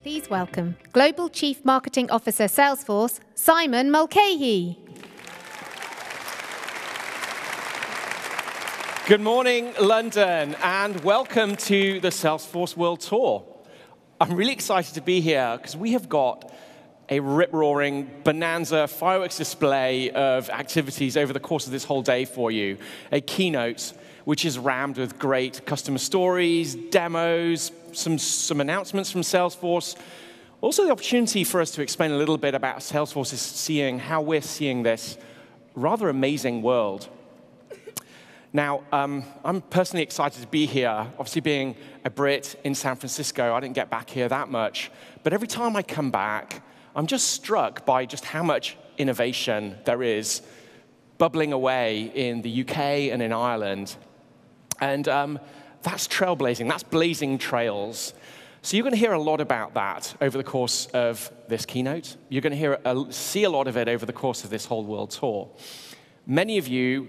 Please welcome Global Chief Marketing Officer Salesforce, Simon Mulcahy. Good morning, London, and welcome to the Salesforce World Tour. I'm really excited to be here because we have got a rip-roaring bonanza fireworks display of activities over the course of this whole day for you. A keynote which is rammed with great customer stories, demos, some announcements from Salesforce. Also the opportunity for us to explain a little bit about Salesforce is seeing how we're seeing this rather amazing world. Now, I'm personally excited to be here. Obviously, being a Brit in San Francisco, I didn't get back here that much. But every time I come back, I'm just struck by just how much innovation there is bubbling away in the UK and in Ireland. And that's trailblazing, that's blazing trails. So you're going to hear a lot about that over the course of this keynote. You're going to see a lot of it over the course of this whole world tour. Many of you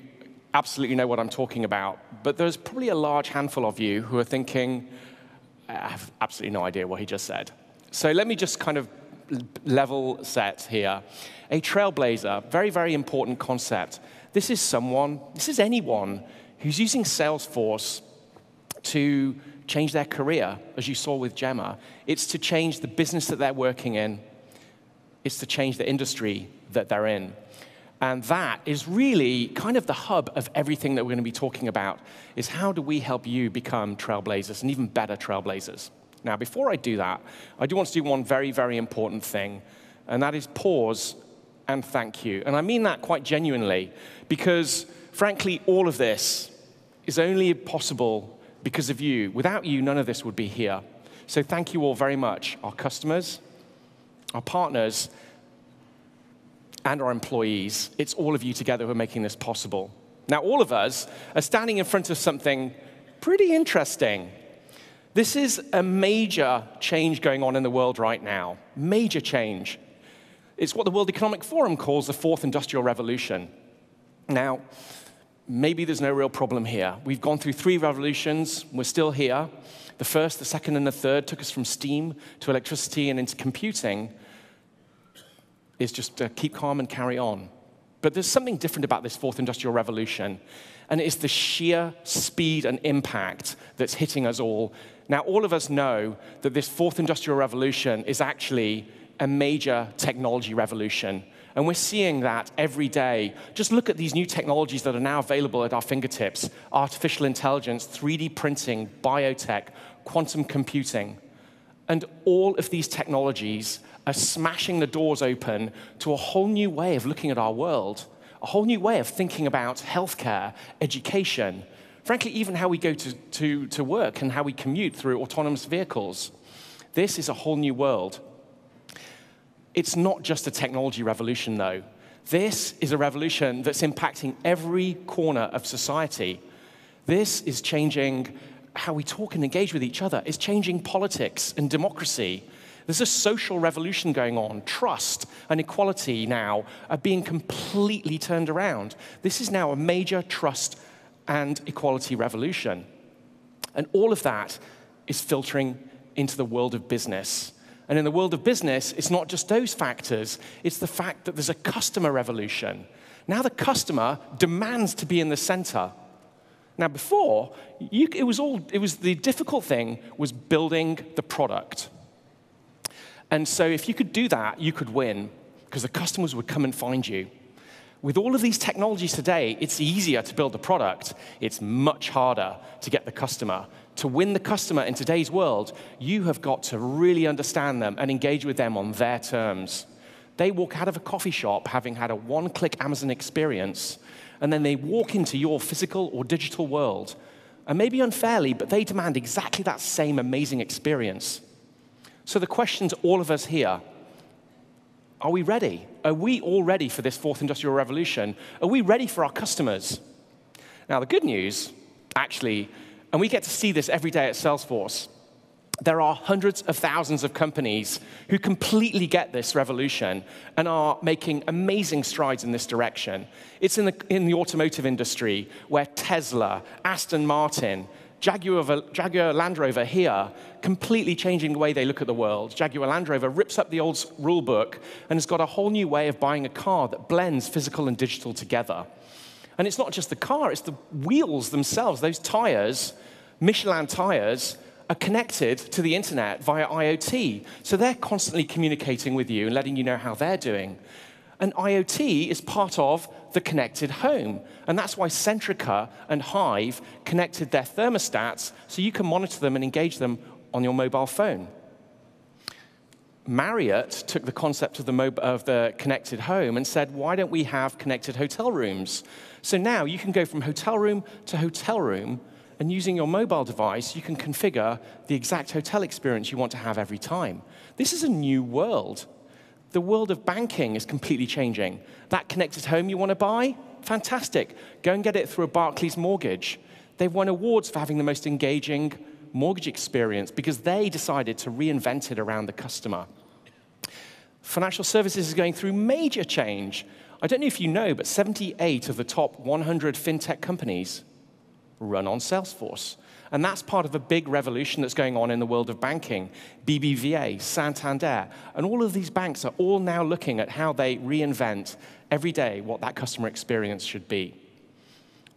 absolutely know what I'm talking about, but there's probably a large handful of you who are thinking, I have absolutely no idea what he just said. So let me just kind of level set here. A trailblazer, very, very important concept. This is anyone who's using Salesforce to change their career, as you saw with Gemma. It's to change the business that they're working in. It's to change the industry that they're in. And that is really kind of the hub of everything that we're going to be talking about, is how do we help you become trailblazers and even better trailblazers. Now, before I do that, I do want to do one very, very important thing, and that is pause and thank you. And I mean that quite genuinely, because frankly, all of this is only possible because of you. Without you, none of this would be here. So thank you all very much, our customers, our partners, and our employees. It's all of you together who are making this possible. Now, all of us are standing in front of something pretty interesting. This is a major change going on in the world right now. Major change. It's what the World Economic Forum calls the fourth industrial revolution. Now, maybe there's no real problem here. We've gone through 3 revolutions. We're still here. The first, the second, and the third took us from steam to electricity and into computing. Is just to keep calm and carry on. But there's something different about this fourth industrial revolution, and it's the sheer speed and impact that's hitting us all. Now, all of us know that this fourth industrial revolution is actually a major technology revolution, and we're seeing that every day. Just look at these new technologies that are now available at our fingertips: artificial intelligence, 3D printing, biotech, quantum computing. And all of these technologies are smashing the doors open to a whole new way of looking at our world, a whole new way of thinking about healthcare, education, frankly, even how we go to work and how we commute through autonomous vehicles. This is a whole new world. It's not just a technology revolution, though. This is a revolution that's impacting every corner of society. This is changing how we talk and engage with each other. It's changing politics and democracy. There's a social revolution going on. Trust and equality now are being completely turned around. This is now a major trust and equality revolution. And all of that is filtering into the world of business. And in the world of business, it's not just those factors. It's the fact that there's a customer revolution. Now the customer demands to be in the center. Now before, the difficult thing was building the product. And so if you could do that, you could win, because the customers would come and find you. With all of these technologies today, it's easier to build the product. It's much harder to get the customer. To win the customer in today's world, you have got to really understand them and engage with them on their terms. They walk out of a coffee shop having had a one-click Amazon experience, and then they walk into your physical or digital world. And maybe unfairly, but they demand exactly that same amazing experience. So the question to all of us here: are we ready? Are we all ready for this fourth industrial revolution? Are we ready for our customers? Now, the good news, actually, and we get to see this every day at Salesforce, there are hundreds of thousands of companies who completely get this revolution and are making amazing strides in this direction. It's in the automotive industry, where Tesla, Aston Martin, Jaguar Land Rover here, completely changing the way they look at the world. Jaguar Land Rover rips up the old rule book and has got a whole new way of buying a car that blends physical and digital together. And it's not just the car, it's the wheels themselves. Those tires, Michelin tires, are connected to the internet via IoT. So they're constantly communicating with you and letting you know how they're doing. And IoT is part of the connected home. And that's why Centrica and Hive connected their thermostats so you can monitor them and engage them on your mobile phone. Marriott took the concept of the connected home and said, why don't we have connected hotel rooms? So now you can go from hotel room to hotel room, and using your mobile device, you can configure the exact hotel experience you want to have every time. This is a new world. The world of banking is completely changing. That connected home you want to buy? Fantastic. Go and get it through a Barclays mortgage. They've won awards for having the most engaging mortgage experience because they decided to reinvent it around the customer. Financial services is going through major change. I don't know if you know, but 78 of the top 100 fintech companies run on Salesforce. And that's part of a big revolution that's going on in the world of banking. BBVA, Santander, and all of these banks are all now looking at how they reinvent every day what that customer experience should be.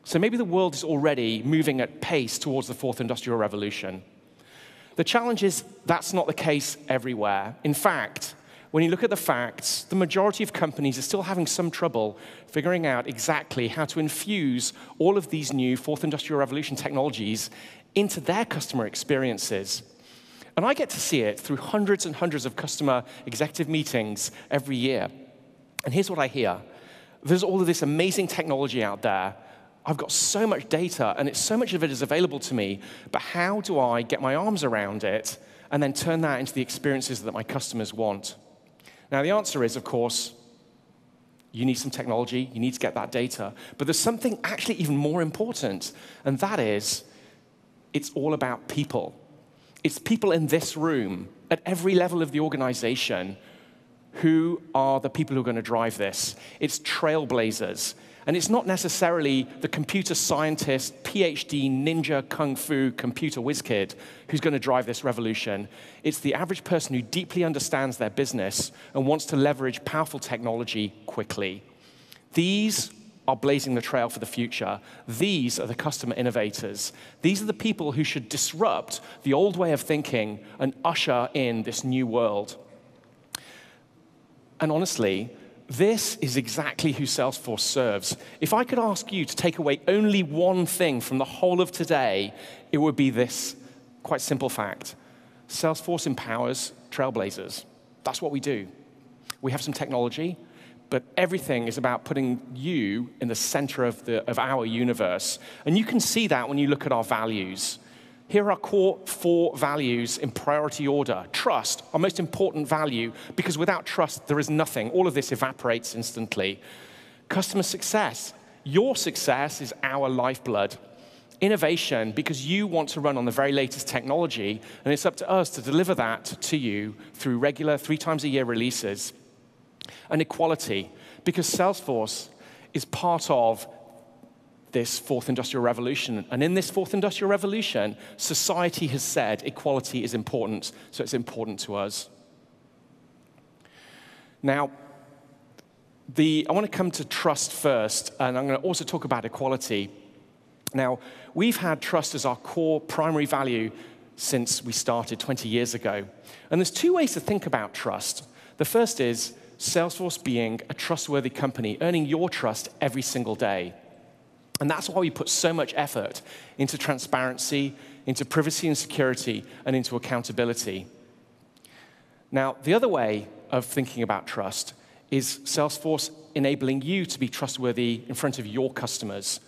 So maybe the world is already moving at pace towards the fourth industrial revolution. The challenge is that's not the case everywhere. In fact, when you look at the facts, the majority of companies are still having some trouble figuring out exactly how to infuse all of these new fourth industrial revolution technologies into their customer experiences. And I get to see it through hundreds and hundreds of customer executive meetings every year. And here's what I hear. There's all of this amazing technology out there. I've got so much data, and so much of it is available to me, but how do I get my arms around it and then turn that into the experiences that my customers want? Now, the answer is, of course, you need some technology, you need to get that data, but there's something actually even more important, and that is, it's all about people. It's people in this room, at every level of the organization, who are the people who are going to drive this. It's trailblazers. And it's not necessarily the computer scientist, PhD, ninja, kung fu, computer whiz kid who's going to drive this revolution. It's the average person who deeply understands their business and wants to leverage powerful technology quickly. These are blazing the trail for the future. These are the customer innovators. These are the people who should disrupt the old way of thinking and usher in this new world. And honestly, this is exactly who Salesforce serves. If I could ask you to take away only one thing from the whole of today, it would be this quite simple fact. Salesforce empowers trailblazers. That's what we do. We have some technology, but everything is about putting you in the center of our universe. And you can see that when you look at our values. Here are our core 4 values in priority order. Trust, our most important value, because without trust, there is nothing. All of this evaporates instantly. Customer success. Your success is our lifeblood. Innovation, because you want to run on the very latest technology, and it's up to us to deliver that to you through regular 3 times a year releases. And equality, because Salesforce is part of this fourth industrial revolution. And in this fourth industrial revolution, society has said equality is important, so it's important to us. Now, I want to come to trust first, and I'm going to also talk about equality. Now, we've had trust as our core primary value since we started 20 years ago. And there's 2 ways to think about trust. The first is Salesforce being a trustworthy company, earning your trust every single day. And that's why we put so much effort into transparency, into privacy and security, and into accountability. Now, the other way of thinking about trust is Salesforce enabling you to be trustworthy in front of your customers.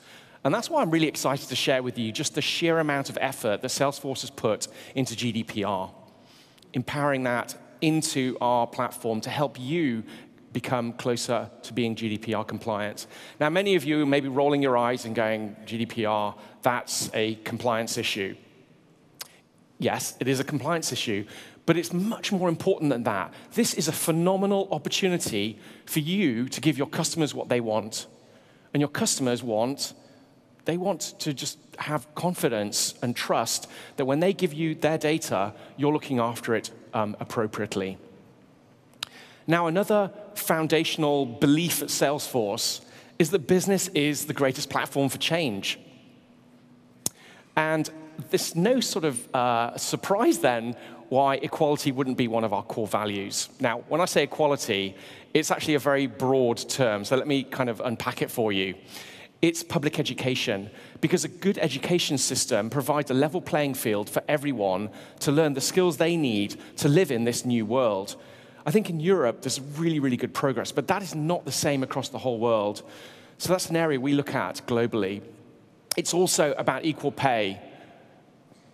And that's why I'm really excited to share with you just the sheer amount of effort that Salesforce has put into GDPR, empowering that into our platform to help you become closer to being GDPR compliant. Now, many of you may be rolling your eyes and going, GDPR, that's a compliance issue. Yes, it is a compliance issue, but it's much more important than that. This is a phenomenal opportunity for you to give your customers what they want. And your customers want They want to just have confidence and trust that when they give you their data, you're looking after it appropriately. Now, another foundational belief at Salesforce is that business is the greatest platform for change. And there's no sort of surprise then why equality wouldn't be one of our core values. Now, when I say equality, it's actually a very broad term, so let me kind of unpack it for you. It's public education, because a good education system provides a level playing field for everyone to learn the skills they need to live in this new world. I think in Europe, there's really, really good progress, but that is not the same across the whole world. So that's an area we look at globally. It's also about equal pay.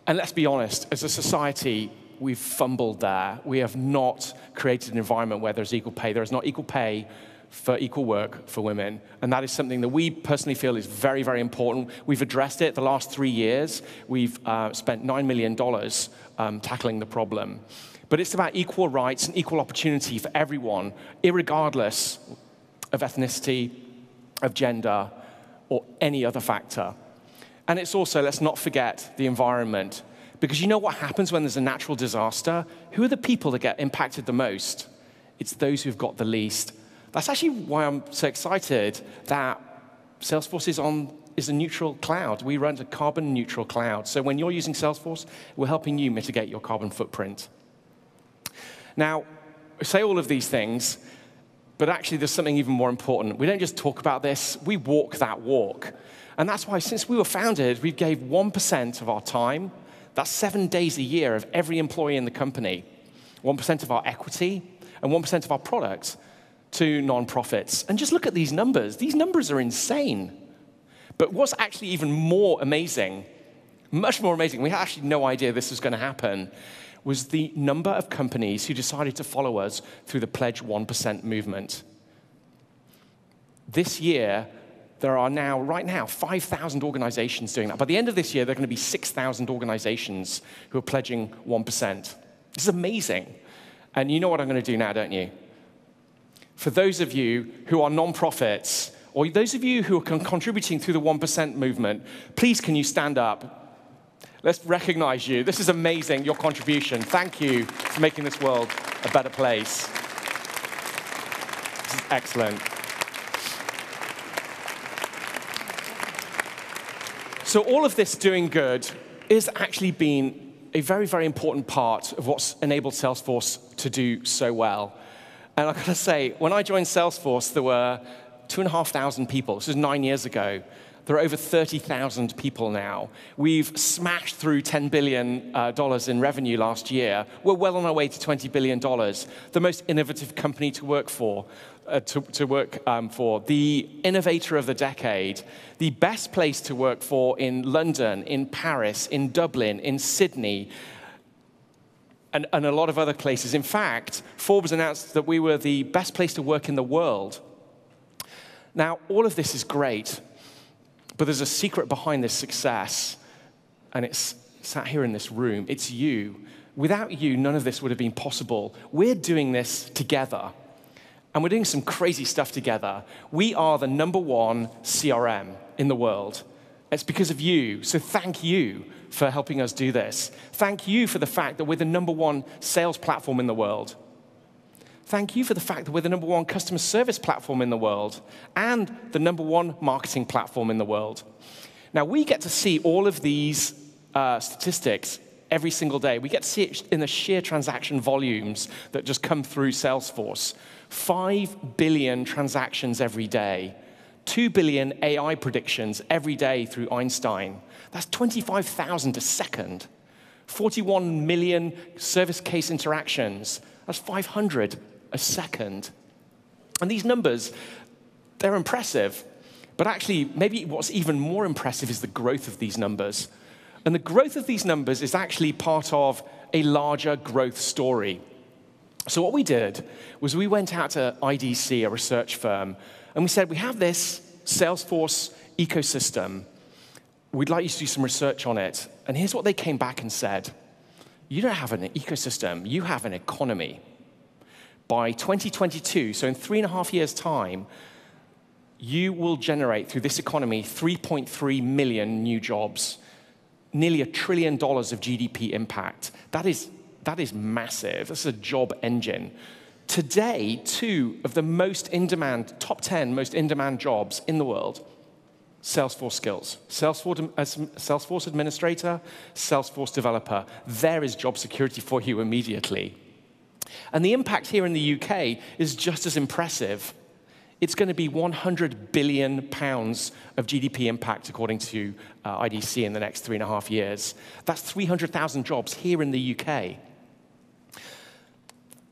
And let's be honest, as a society, we've fumbled there. We have not created an environment where there's equal pay. There is not equal pay for equal work for women. And that is something that we personally feel is very, very important. We've addressed it the last 3 years. We've spent $9 million tackling the problem. But it's about equal rights and equal opportunity for everyone, irregardless of ethnicity, of gender, or any other factor. And it's also, let's not forget, the environment. Because you know what happens when there's a natural disaster? Who are the people that get impacted the most? It's those who've got the least. That's actually why I'm so excited that Salesforce is a neutral cloud. We run a carbon neutral cloud. So when you're using Salesforce, we're helping you mitigate your carbon footprint. Now, I say all of these things, but actually there's something even more important. We don't just talk about this, we walk that walk. And that's why since we were founded, we gave 1% of our time, that's 7 days a year of every employee in the company, 1% of our equity, and 1% of our products to nonprofits. And just look at these numbers. These numbers are insane. But what's actually even more amazing, much more amazing, we had actually no idea this was going to happen, was the number of companies who decided to follow us through the Pledge 1% movement. This year, there are now, right now, 5,000 organizations doing that. By the end of this year, there are going to be 6,000 organizations who are pledging 1%. This is amazing. And you know what I'm going to do now, don't you? For those of you who are nonprofits, or those of you who are contributing through the 1% movement, please can you stand up? Let's recognize you. This is amazing, your contribution. Thank you for making this world a better place. This is excellent. So all of this doing good is actually been a very, very important part of what's enabled Salesforce to do so well. And I've got to say, when I joined Salesforce, there were 2,500 people. This was 9 years ago. There are over 30,000 people now. We've smashed through $10 billion in revenue last year. We're well on our way to $20 billion. The most innovative company to work for, the innovator of the decade, the best place to work for in London, in Paris, in Dublin, in Sydney, and a lot of other places. In fact, Forbes announced that we were the best place to work in the world. Now, all of this is great. But there's a secret behind this success, and it's sat here in this room. It's you. Without you, none of this would have been possible. We're doing this together, and we're doing some crazy stuff together. We are the #1 CRM in the world. It's because of you, so thank you for helping us do this. Thank you for the fact that we're the #1 sales platform in the world. Thank you for the fact that we're the #1 customer service platform in the world and the #1 marketing platform in the world. Now, we get to see all of these statistics every single day. We get to see it in the sheer transaction volumes that just come through Salesforce. 5 billion transactions every day. 2 billion AI predictions every day through Einstein. That's 25,000 a second. 41 million service case interactions. That's 500 a second. And these numbers, they're impressive. But actually, maybe what's even more impressive is the growth of these numbers. And the growth of these numbers is actually part of a larger growth story. So what we did was we went out to IDC, a research firm, and we said, we have this Salesforce ecosystem. We'd like you to do some research on it. And here's what they came back and said. You don't have an ecosystem, you have an economy. By 2022, so in 3.5 years' time, you will generate, through this economy, 3.3 million new jobs, nearly $1 trillion of GDP impact. That is massive. This is a job engine. Today, 2 of the most in-demand, top 10 most in-demand jobs in the world, Salesforce skills. Salesforce administrator, Salesforce developer. There is job security for you immediately. And the impact here in the UK is just as impressive. It's going to be £100 billion of GDP impact, according to IDC, in the next 3.5 years. That's 300,000 jobs here in the UK.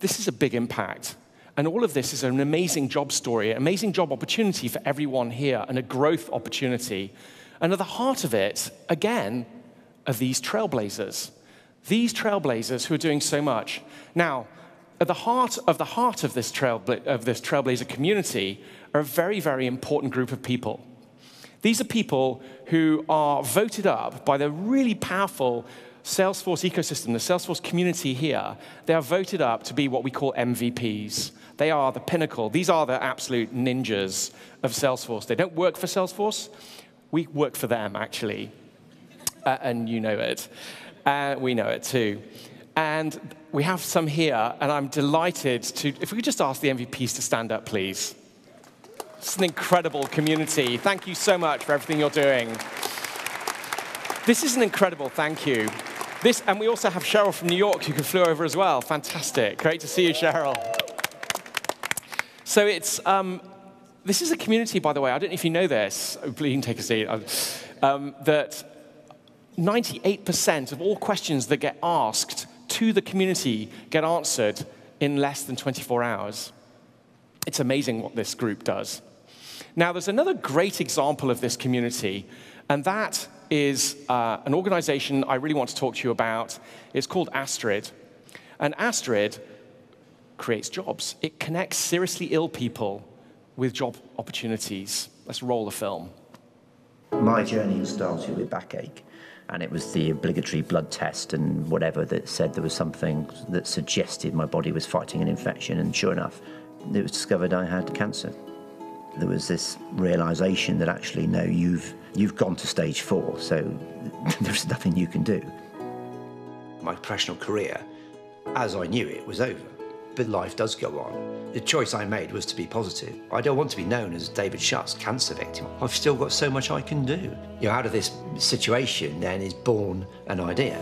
This is a big impact. And all of this is an amazing job story, an amazing job opportunity for everyone here, and a growth opportunity. And at the heart of it, again, are these trailblazers. These trailblazers who are doing so much. Now, at the heart of this trailblazer community are a very, very important group of people. These are people who are voted up by the really powerful Salesforce ecosystem, the Salesforce community here. They are voted up to be what we call MVPs. They are the pinnacle. These are the absolute ninjas of Salesforce. They don't work for Salesforce. We work for them, actually. And you know it. We know it, too. And we have some here, and I'm delighted to, if we could just ask the MVPs to stand up, please. It's an incredible community. Thank you so much for everything you're doing. This is an incredible thank you. And we also have Cheryl from New York, who flew over as well. Fantastic. Great to see you, Cheryl. So this is a community, by the way, I don't know if you know this. Please, you can take a seat. That 98% of all questions that get asked to the community get answered in less than 24 hours. It's amazing what this group does. Now, there's another great example of this community, and that is an organization I really want to talk to you about. It's called Astrid. And Astrid creates jobs. It connects seriously ill people with job opportunities. Let's roll the film. My journey started with backache, and it was the obligatory blood test and whatever that said there was something that suggested my body was fighting an infection, and sure enough, it was discovered I had cancer. There was this realization that actually, no, you've gone to stage 4, so there's nothing you can do. My professional career, as I knew it, was over. But life does go on. The choice I made was to be positive. I don't want to be known as David Shutt's cancer victim. I've still got so much I can do. You know, out of this situation then is born an idea.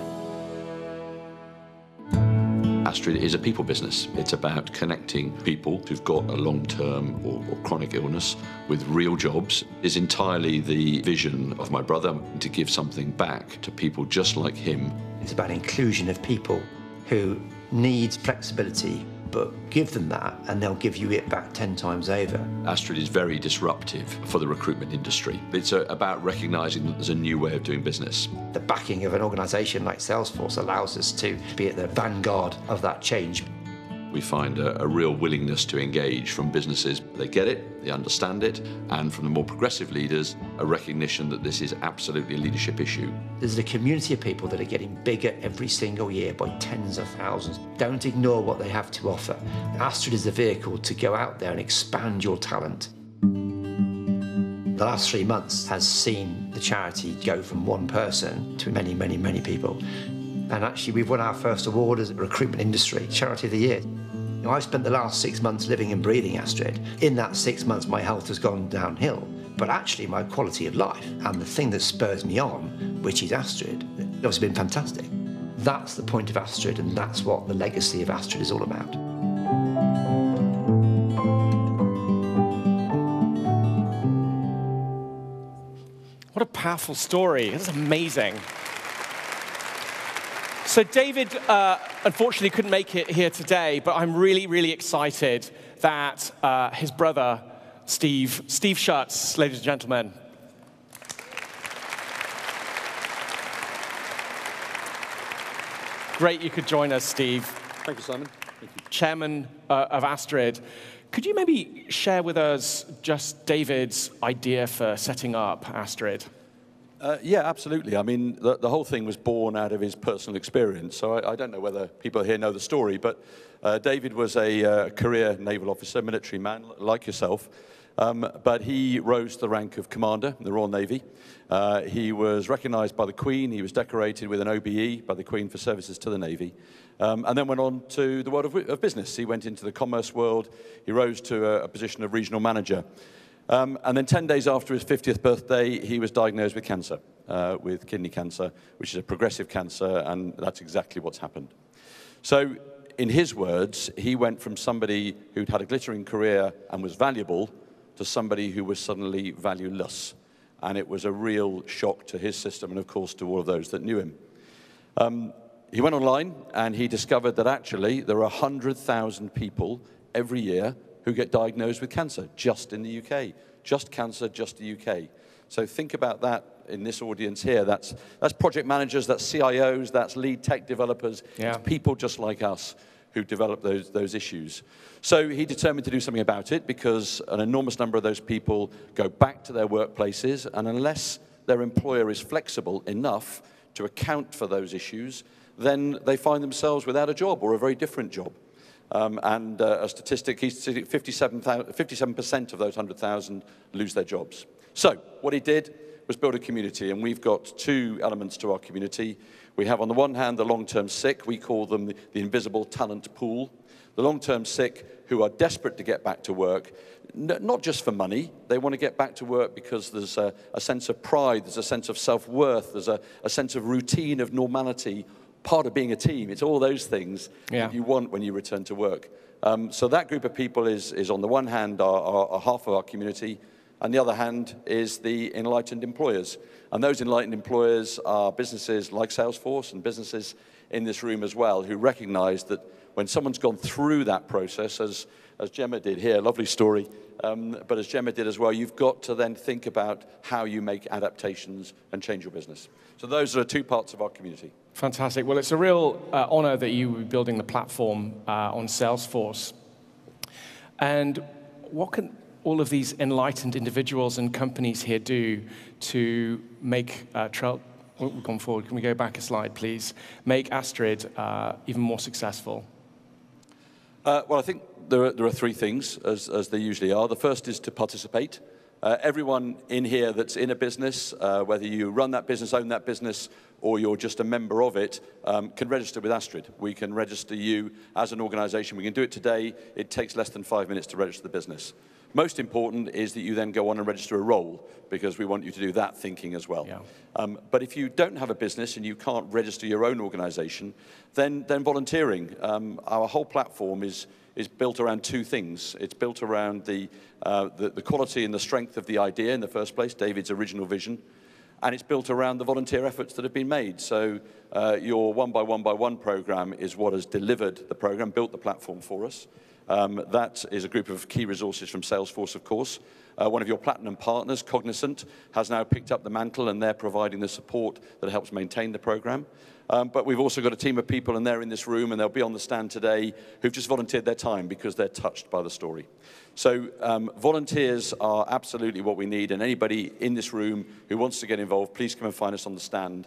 Astrid is a people business. It's about connecting people who've got a long-term or chronic illness with real jobs. It's entirely the vision of my brother to give something back to people just like him. It's about inclusion of people who need flexibility, but give them that and they'll give you it back 10 times over. Astrid is very disruptive for the recruitment industry. It's about recognizing that there's a new way of doing business. The backing of an organization like Salesforce allows us to be at the vanguard of that change. We find a real willingness to engage from businesses. They get it, they understand it, and from the more progressive leaders, a recognition that this is absolutely a leadership issue. There's a community of people that are getting bigger every single year by tens of thousands. Don't ignore what they have to offer. Astrid is the vehicle to go out there and expand your talent. The last 3 months has seen the charity go from one person to many, many, many people. And actually, we've won our first award as a recruitment industry charity of the year. You know, I've spent the last 6 months living and breathing Astrid. In that 6 months, my health has gone downhill, but actually my quality of life and the thing that spurs me on, which is Astrid, has been fantastic. That's the point of Astrid, and that's what the legacy of Astrid is all about. What a powerful story. This is amazing. So David, unfortunately, couldn't make it here today, but I'm really, really excited that his brother, Steve Shutt, ladies and gentlemen. Great you could join us, Steve. Thank you, Simon. Thank you. Chairman of Astrid. Could you maybe share with us just David's idea for setting up Astrid? Yeah, absolutely. I mean, the whole thing was born out of his personal experience. So I don't know whether people here know the story, but David was a career naval officer, military man, like yourself. But he rose to the rank of commander in the Royal Navy. He was recognized by the Queen. He was decorated with an OBE by the Queen for services to the Navy. And then went on to the world of business. He went into the commerce world. He rose to a position of regional manager. And then 10 days after his 50th birthday, he was diagnosed with cancer, with kidney cancer, which is a progressive cancer, and that's exactly what's happened. So in his words, he went from somebody who'd had a glittering career and was valuable to somebody who was suddenly valueless. And it was a real shock to his system and, of course, to all of those that knew him. He went online and he discovered that actually there are 100,000 people every year who get diagnosed with cancer just in the UK. Just cancer, just the UK. So think about that in this audience here. That's project managers, that's CIOs, that's lead tech developers. Yeah. It's people just like us who develop those issues. So he determined to do something about it because an enormous number of those people go back to their workplaces, and unless their employer is flexible enough to account for those issues, then they find themselves without a job or a very different job. And a statistic, 57% of those 100,000 lose their jobs. So what he did was build a community, and we've got two elements to our community. We have, on the one hand, the long-term sick. We call them the invisible talent pool. The long-term sick who are desperate to get back to work, not just for money. They want to get back to work because there's a sense of pride, there's a sense of self-worth, there's a sense of routine, of normality, part of being a team. It's all those things that you want when you return to work. So that group of people is on the one hand, are half of our community, and the other hand is the enlightened employers. And those enlightened employers are businesses like Salesforce and businesses in this room as well who recognize that when someone's gone through that process, as Gemma did here, lovely story, but as Gemma did as well, you've got to then think about how you make adaptations and change your business. So those are two parts of our community. Fantastic. Well, it's a real honor that you were building the platform on Salesforce. And what can all of these enlightened individuals and companies here do to make we've gone forward. Can we go back a slide, please? Make Astrid even more successful. Well, I think there are three things, as they usually are. The first is to participate. Everyone in here that's in a business, whether you run that business, own that business, or you're just a member of it, can register with Astrid. We can register you as an organization. We can do it today. It takes less than 5 minutes to register the business. Most important is that you then go on and register a role, because we want you to do that thinking as well. Yeah. But if you don't have a business and you can't register your own organization, then volunteering. Our whole platform is built around two things. It's built around the quality and the strength of the idea in the first place, David's original vision, and it's built around the volunteer efforts that have been made. So your 1 by 1 by 1 program is what has delivered the program, built the platform for us. That is a group of key resources from Salesforce, of course. One of your platinum partners, Cognizant, has now picked up the mantle, and they're providing the support that helps maintain the program. But we've also got a team of people, and they're in this room, and they'll be on the stand today, who've just volunteered their time because they're touched by the story. So volunteers are absolutely what we need, and anybody in this room who wants to get involved, please come and find us on the stand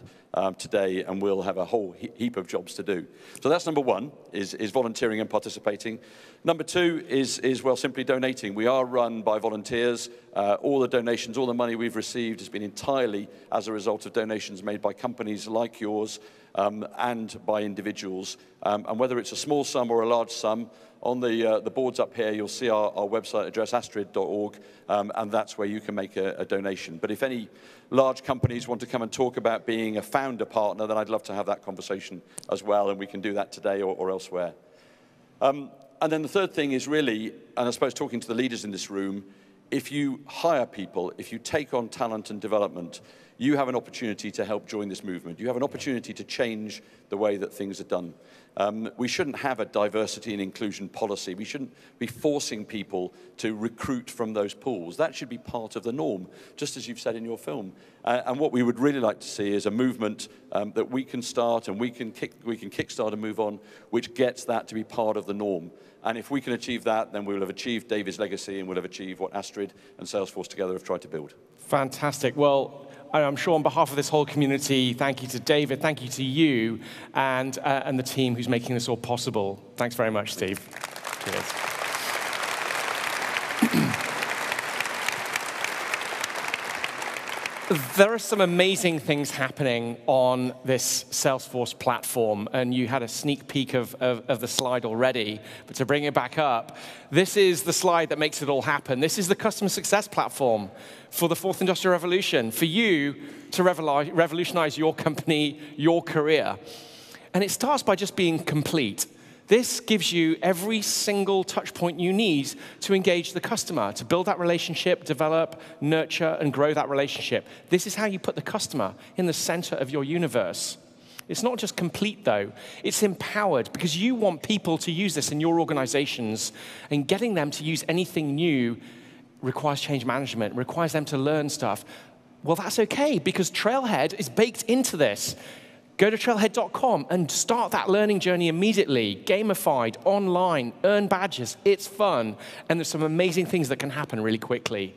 today, and we'll have a whole heap of jobs to do. So that's number one, is volunteering and participating. Number two is well, simply donating. We are run by volunteers. All the donations, all the money we've received has been entirely as a result of donations made by companies like yours and by individuals. And whether it's a small sum or a large sum, on the boards up here, you'll see our website address, astrid.org, and that's where you can make a donation. But if any large companies want to come and talk about being a founder partner, then I'd love to have that conversation as well, and we can do that today or elsewhere. And then the third thing is really, and I suppose talking to the leaders in this room, if you hire people, if you take on talent and development, you have an opportunity to help join this movement. You have an opportunity to change the way that things are done. We shouldn't have a diversity and inclusion policy. We shouldn't be forcing people to recruit from those pools. That should be part of the norm, just as you've said in your film. And what we would really like to see is a movement that we can start and we can kickstart and move on, which gets that to be part of the norm. And if we can achieve that, then we will have achieved David's legacy, and we'll have achieved what Astrid and Salesforce together have tried to build. Fantastic. Well, I'm sure on behalf of this whole community, thank you to David, thank you to you, and the team who's making this all possible. Thanks very much, Steve. Cheers. There are some amazing things happening on this Salesforce platform, and you had a sneak peek of the slide already. But to bring it back up, this is the slide that makes it all happen. This is the customer success platform for the fourth industrial revolution, for you to revolutionize your company, your career. And it starts by just being complete. This gives you every single touch point you need to engage the customer, to build that relationship, develop, nurture, and grow that relationship. This is how you put the customer in the center of your universe. It's not just complete, though. It's empowered, because you want people to use this in your organizations, and getting them to use anything new requires change management, requires them to learn stuff. Well, that's okay, because Trailhead is baked into this. Go to trailhead.com and start that learning journey immediately. Gamified, online, earn badges. It's fun. And there's some amazing things that can happen really quickly.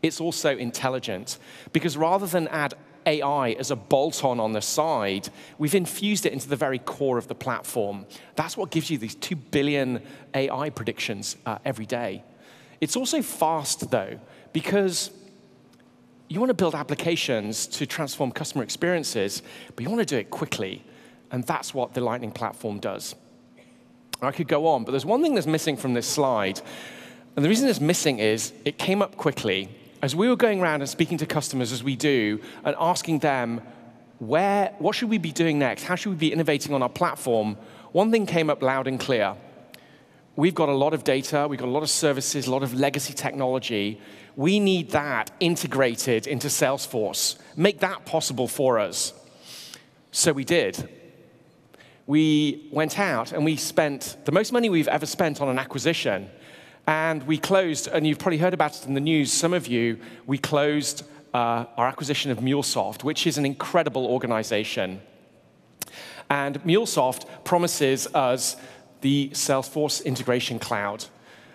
It's also intelligent, because rather than add AI as a bolt-on the side, we've infused it into the very core of the platform. That's what gives you these 2 billion AI predictions every day. It's also fast, though, because you want to build applications to transform customer experiences, but you want to do it quickly. And that's what the Lightning platform does. I could go on, but there's one thing that's missing from this slide. And the reason it's missing is it came up quickly. As we were going around and speaking to customers, as we do, and asking them, what should we be doing next? How should we be innovating on our platform? One thing came up loud and clear. We've got a lot of data, we've got a lot of services, a lot of legacy technology. We need that integrated into Salesforce. Make that possible for us. So we did. We went out and we spent the most money we've ever spent on an acquisition. And we closed, and you've probably heard about it in the news, some of you, we closed our acquisition of MuleSoft, which is an incredible organization. And MuleSoft promises us the Salesforce Integration Cloud.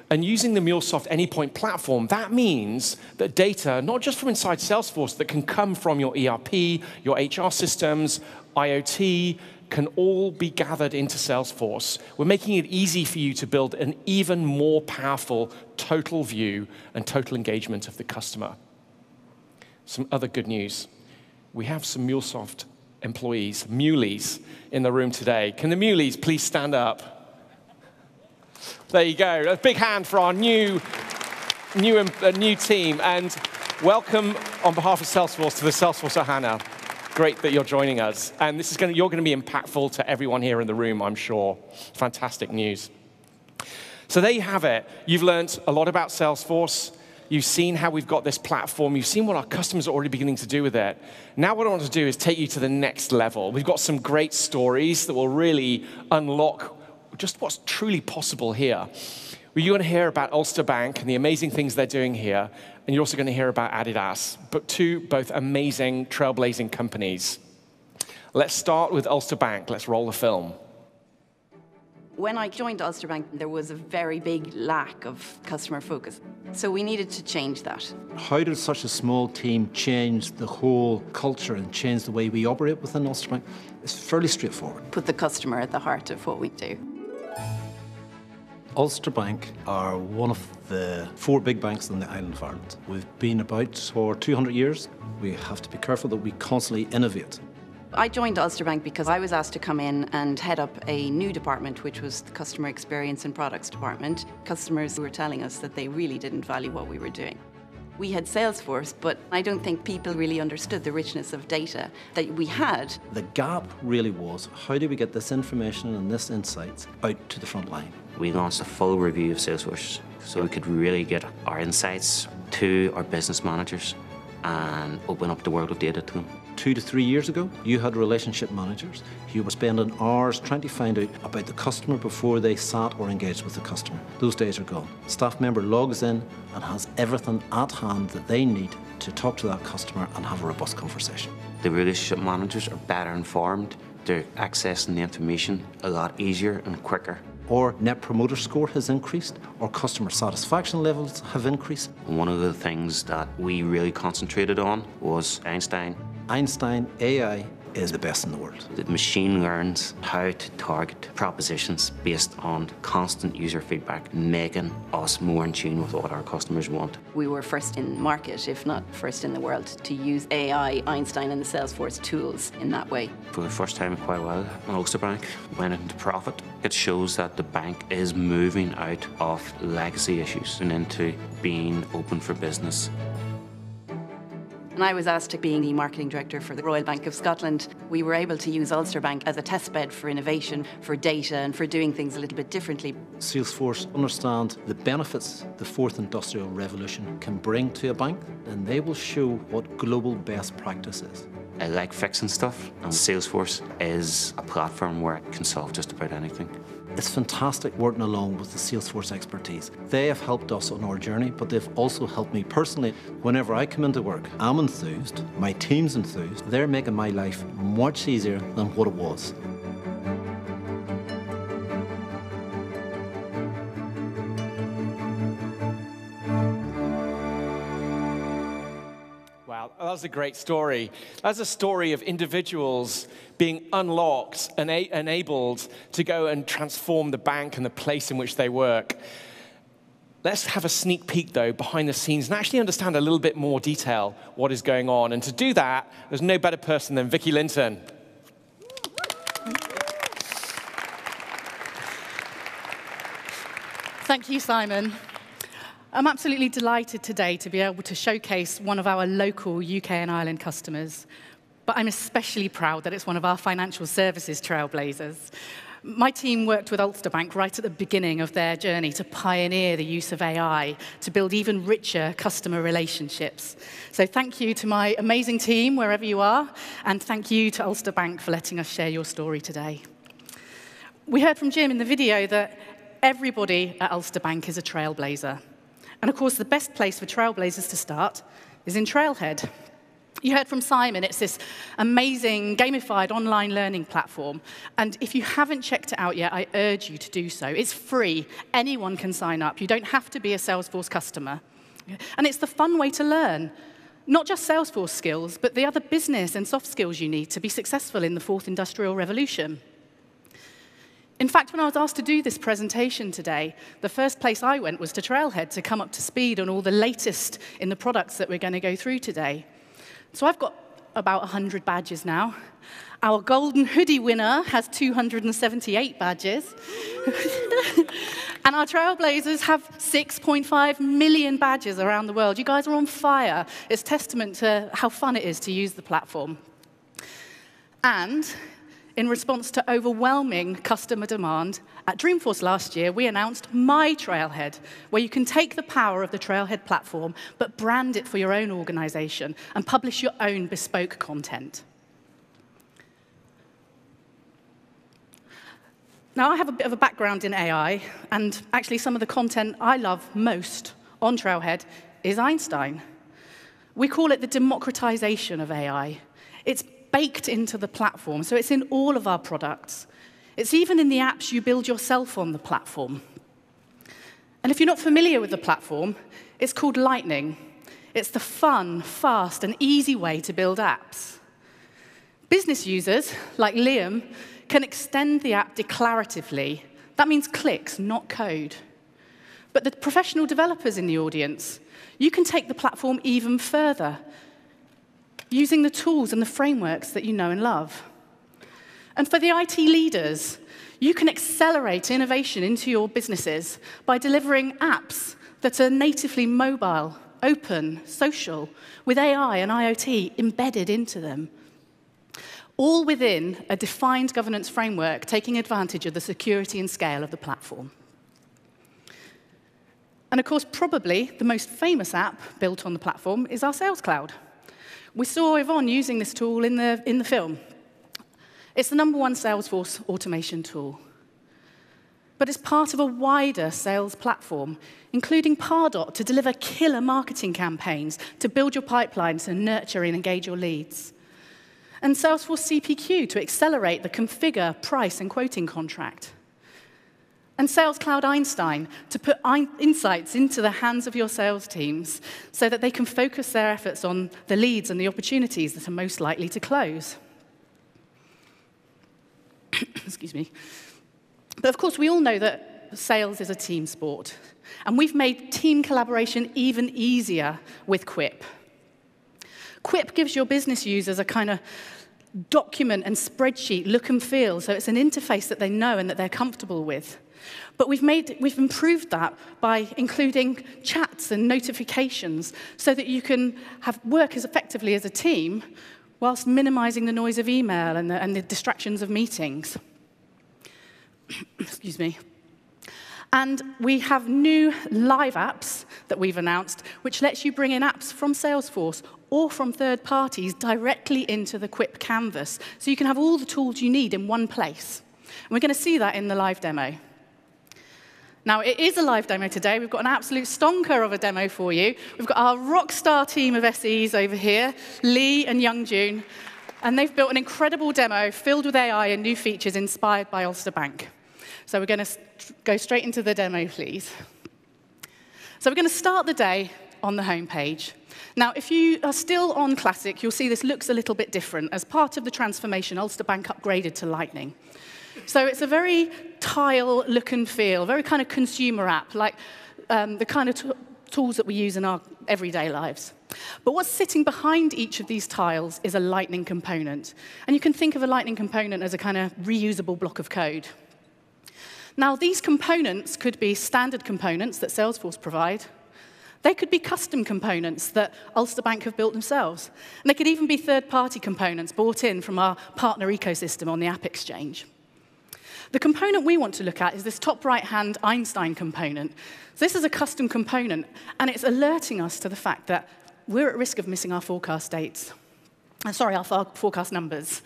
And using the MuleSoft AnyPoint platform, that means that data, not just from inside Salesforce, that can come from your ERP, your HR systems, IoT, can all be gathered into Salesforce. We're making it easy for you to build an even more powerful total view and total engagement of the customer. Some other good news. We have some MuleSoft employees, Muleys, in the room today. Can the Muleys please stand up? There you go. A big hand for our new team. And welcome on behalf of Salesforce to the Salesforce HANA. Great that you're joining us. And this is you're going to be impactful to everyone here in the room, I'm sure. Fantastic news. So there you have it. You've learned a lot about Salesforce. You've seen how we've got this platform. You've seen what our customers are already beginning to do with it. Now what I want to do is take you to the next level. We've got some great stories that will really unlock just what's truly possible here. You're going to hear about Ulster Bank and the amazing things they're doing here, and you're also going to hear about Adidas, but both amazing trailblazing companies. Let's start with Ulster Bank. Let's roll the film. When I joined Ulster Bank, there was a very big lack of customer focus. So we needed to change that. How did such a small team change the whole culture and change the way we operate within Ulster Bank? It's fairly straightforward. Put the customer at the heart of what we do. Ulster Bank are one of the 4 big banks in the island of Ireland. We've been about for 200 years. We have to be careful that we constantly innovate. I joined Ulster Bank because I was asked to come in and head up a new department, which was the Customer Experience and Products Department. Customers were telling us that they really didn't value what we were doing. We had Salesforce, but I don't think people really understood the richness of data that we had. The gap really was, how do we get this information and this insights out to the front line? We launched a full review of Salesforce so we could really get our insights to our business managers and open up the world of data to them. 2 to 3 years ago, you had relationship managers who were spending hours trying to find out about the customer before they sat or engaged with the customer. Those days are gone. A staff member logs in and has everything at hand that they need to talk to that customer and have a robust conversation. The relationship managers are better informed. They're accessing the information a lot easier and quicker. Or Net Promoter Score has increased, or customer satisfaction levels have increased. And one of the things that we really concentrated on was Einstein. Einstein AI is the best in the world. The machine learns how to target propositions based on constant user feedback, making us more in tune with what our customers want. We were first in market, if not first in the world, to use AI, Einstein and the Salesforce tools in that way. For the first time in quite a while, Ulster Bank went into profit. It shows that the bank is moving out of legacy issues and into being open for business. And I was asked to be the marketing director for the Royal Bank of Scotland. We were able to use Ulster Bank as a testbed for innovation, for data, and for doing things a little bit differently. Salesforce understand the benefits the fourth industrial revolution can bring to a bank, and they will show what global best practice is. I like fixing stuff, and Salesforce is a platform where I can solve just about anything. It's fantastic working along with the Salesforce expertise. They have helped us on our journey, but they've also helped me personally. Whenever I come into work, I'm enthused, my team's enthused. They're making my life much easier than what it was. Wow, that was a great story. That's a story of individuals being unlocked and enabled to go and transform the bank and the place in which they work. Let's have a sneak peek, though, behind the scenes and actually understand a little bit more detail what is going on. And to do that, there's no better person than Vicky Linton. Thank you, Simon. I'm absolutely delighted today to be able to showcase one of our local UK and Ireland customers. But I'm especially proud that it's one of our financial services trailblazers. My team worked with Ulster Bank right at the beginning of their journey to pioneer the use of AI to build even richer customer relationships. So thank you to my amazing team, wherever you are, and thank you to Ulster Bank for letting us share your story today. We heard from Jim in the video that everybody at Ulster Bank is a trailblazer. And of course, the best place for trailblazers to start is in Trailhead. You heard from Simon, it's this amazing gamified online learning platform. And if you haven't checked it out yet, I urge you to do so. It's free. Anyone can sign up. You don't have to be a Salesforce customer. And it's the fun way to learn, not just Salesforce skills, but the other business and soft skills you need to be successful in the fourth industrial revolution. In fact, when I was asked to do this presentation today, the first place I went was to Trailhead to come up to speed on all the latest in the products that we're going to go through today. So I've got about 100 badges now. Our golden hoodie winner has 278 badges. And our trailblazers have 6.5 million badges around the world. You guys are on fire. It's testament to how fun it is to use the platform. And in response to overwhelming customer demand, at Dreamforce last year, we announced My Trailhead, where you can take the power of the Trailhead platform, but brand it for your own organization and publish your own bespoke content. Now, I have a bit of a background in AI, and actually some of the content I love most on Trailhead is Einstein. We call it the democratization of AI. It's baked into the platform, so it's in all of our products. It's even in the apps you build yourself on the platform. And if you're not familiar with the platform, it's called Lightning. It's the fun, fast, and easy way to build apps. Business users, like Liam, can extend the app declaratively. That means clicks, not code. But the professional developers in the audience, you can take the platform even further, using the tools and the frameworks that you know and love. And for the IT leaders, you can accelerate innovation into your businesses by delivering apps that are natively mobile, open, social, with AI and IoT embedded into them, all within a defined governance framework, taking advantage of the security and scale of the platform. And of course, probably the most famous app built on the platform is our Sales Cloud. We saw Yvonne using this tool in the film. It's the #1 Salesforce automation tool. But it's part of a wider sales platform, including Pardot to deliver killer marketing campaigns, to build your pipelines and nurture and engage your leads. And Salesforce CPQ to accelerate the configure, price, and quoting contract. And Sales Cloud Einstein to put insights into the hands of your sales teams so that they can focus their efforts on the leads and the opportunities that are most likely to close. Excuse me. But of course, we all know that sales is a team sport. And we've made team collaboration even easier with Quip. Quip gives your business users a kind of document and spreadsheet look and feel, so it's an interface that they know and that they're comfortable with. But we've improved that by including chats and notifications so that you can work as effectively as a team whilst minimizing the noise of email and the distractions of meetings. Excuse me. And we have new live apps that we've announced, which lets you bring in apps from Salesforce or from third parties directly into the Quip canvas. So you can have all the tools you need in one place. And we're going to see that in the live demo. Now, it is a live demo today. We've got an absolute stonker of a demo for you. We've got our rock star team of SEs over here, Lee and Youngjun. And they've built an incredible demo filled with AI and new features inspired by Ulster Bank. So we're going to go straight into the demo, please. So we're going to start the day on the home page. Now, if you are still on Classic, you'll see this looks a little bit different. As part of the transformation, Ulster Bank upgraded to Lightning. So it's a very tile look and feel, very kind of consumer app, like the kind of tools that we use in our everyday lives. But what's sitting behind each of these tiles is a Lightning component. And you can think of a Lightning component as a kind of reusable block of code. Now, these components could be standard components that Salesforce provide. They could be custom components that Ulster Bank have built themselves. And they could even be third-party components bought in from our partner ecosystem on the App Exchange. The component we want to look at is this top right-hand Einstein component. So this is a custom component, and it's alerting us to the fact that we're at risk of missing our forecast dates. Our forecast numbers.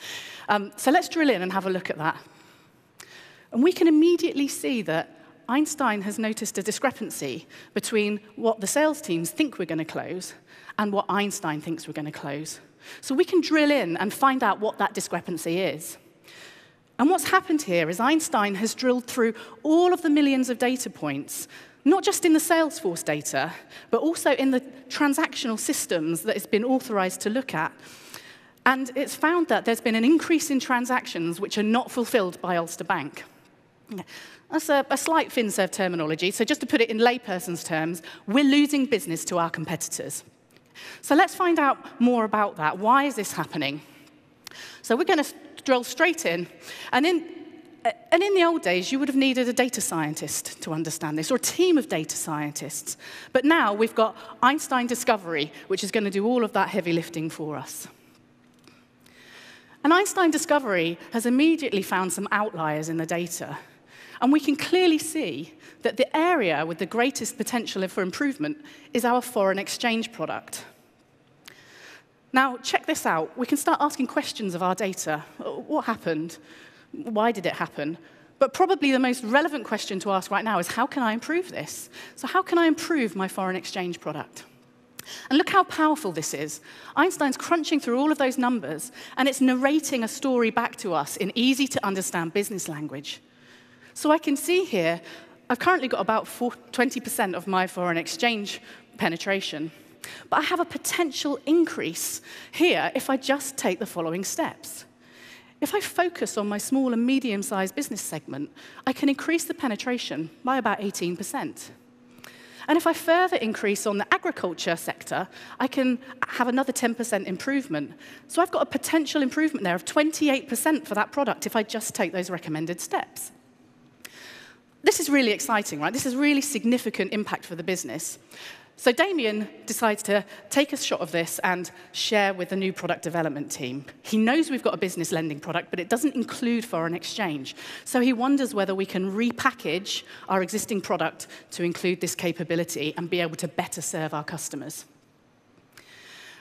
So let's drill in and have a look at that. And we can immediately see that Einstein has noticed a discrepancy between what the sales teams think we're going to close and what Einstein thinks we're going to close. So we can drill in and find out what that discrepancy is. And what's happened here is Einstein has drilled through all of the millions of data points, not just in the Salesforce data, but also in the transactional systems that it's been authorized to look at. And it's found that there's been an increase in transactions which are not fulfilled by Ulster Bank. That's a slight FinServ terminology. So just to put it in layperson's terms, we're losing business to our competitors. So let's find out more about that. Why is this happening? So we're going to drill straight in. And in the old days, you would have needed a data scientist to understand this, or a team of data scientists. But now we've got Einstein Discovery, which is going to do all of that heavy lifting for us. And Einstein Discovery has immediately found some outliers in the data. And we can clearly see that the area with the greatest potential for improvement is our foreign exchange product. Now, check this out. We can start asking questions of our data. What happened? Why did it happen? But probably the most relevant question to ask right now is, how can I improve this? So how can I improve my foreign exchange product? And look how powerful this is. Einstein's crunching through all of those numbers, and it's narrating a story back to us in easy-to-understand business language. So I can see here, I've currently got about 20% of my foreign exchange penetration. But I have a potential increase here if I just take the following steps. If I focus on my small and medium-sized business segment, I can increase the penetration by about 18%. And if I further increase on the agriculture sector, I can have another 10% improvement. So I've got a potential improvement there of 28% for that product if I just take those recommended steps. This is really exciting, right? This is really significant impact for the business. So Damien decides to take a shot of this and share with the new product development team. He knows we've got a business lending product, but it doesn't include foreign exchange. So he wonders whether we can repackage our existing product to include this capability and be able to better serve our customers.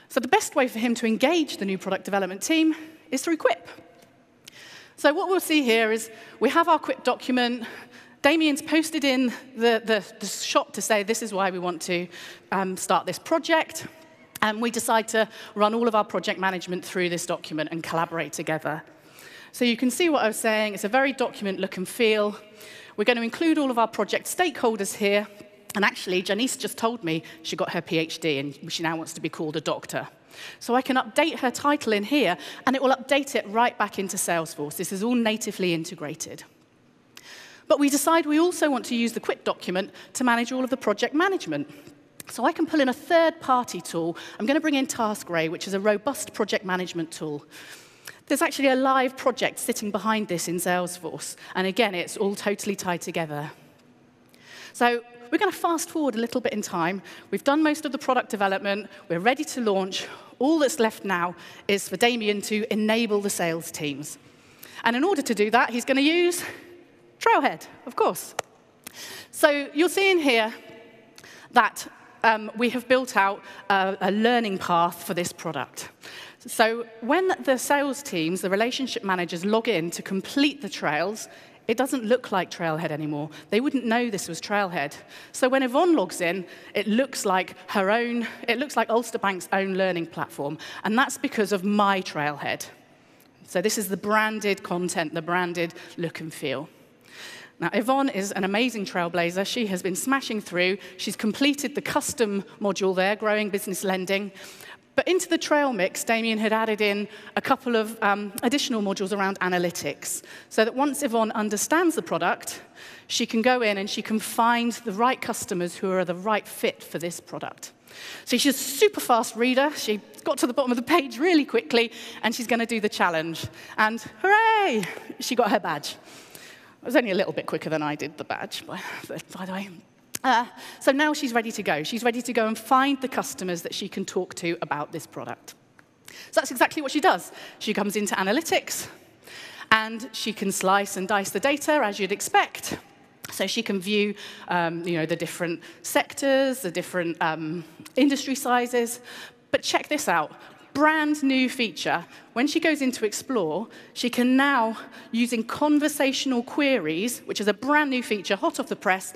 So the best way for him to engage the new product development team is through Quip. So what we'll see here is we have our Quip document. Damien's posted in the shop to say this is why we want to start this project. And we decide to run all of our project management through this document and collaborate together. So you can see what I was saying. It's a very document look and feel. We're going to include all of our project stakeholders here. And actually, Janice just told me she got her PhD and she now wants to be called a doctor. So I can update her title in here, and it will update it right back into Salesforce. This is all natively integrated. But we decide we also want to use the quick document to manage all of the project management. So I can pull in a third-party tool. I'm going to bring in TaskRay, which is a robust project management tool. There's actually a live project sitting behind this in Salesforce. And again, it's all totally tied together. So we're going to fast forward a little bit in time. We've done most of the product development. We're ready to launch. All that's left now is for Damien to enable the sales teams. And in order to do that, he's going to use Trailhead, of course. So you'll see in here that we have built out a learning path for this product. So when the sales teams, the relationship managers, log in to complete the trails, it doesn't look like Trailhead anymore. They wouldn't know this was Trailhead. So when Yvonne logs in, it looks like Ulster Bank's own learning platform. And that's because of my Trailhead. So this is the branded content, the branded look and feel. Now, Yvonne is an amazing Trailblazer. She has been smashing through. She's completed the custom module there, growing business lending. But into the trail mix, Damien had added in a couple of additional modules around analytics, so that once Yvonne understands the product, she can go in and she can find the right customers who are the right fit for this product. So she's a super fast reader. She got to the bottom of the page really quickly, and she's going to do the challenge. And hooray, she got her badge. It was only a little bit quicker than I did the badge, by the way. So now she's ready to go. She's ready to go and find the customers that she can talk to about this product. So that's exactly what she does. She comes into analytics, and she can slice and dice the data, as you'd expect. So she can view the different sectors, the different industry sizes. But check this out. Brand new feature. When she goes into Explore, she can now, using conversational queries, which is a brand new feature, hot off the press,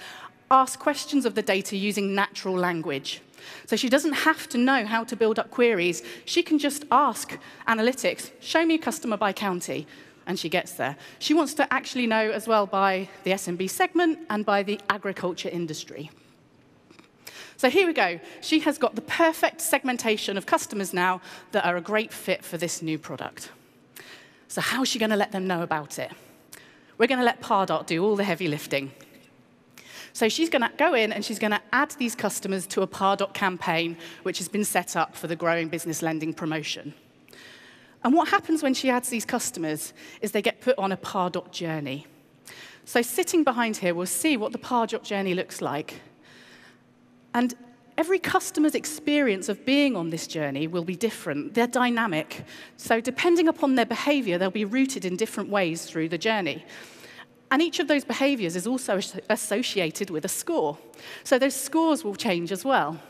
ask questions of the data using natural language. So she doesn't have to know how to build up queries. She can just ask analytics, show me a customer by county, and she gets there. She wants to actually know as well by the SMB segment and by the agriculture industry. So here we go. She has got the perfect segmentation of customers now that are a great fit for this new product. So how is she going to let them know about it? We're going to let Pardot do all the heavy lifting. So she's going to go in and she's going to add these customers to a Pardot campaign, which has been set up for the growing business lending promotion. And what happens when she adds these customers is they get put on a Pardot journey. So sitting behind here, we'll see what the Pardot journey looks like. And every customer's experience of being on this journey will be different. They're dynamic. So depending upon their behavior, they'll be rooted in different ways through the journey. And each of those behaviors is also associated with a score. So those scores will change as well.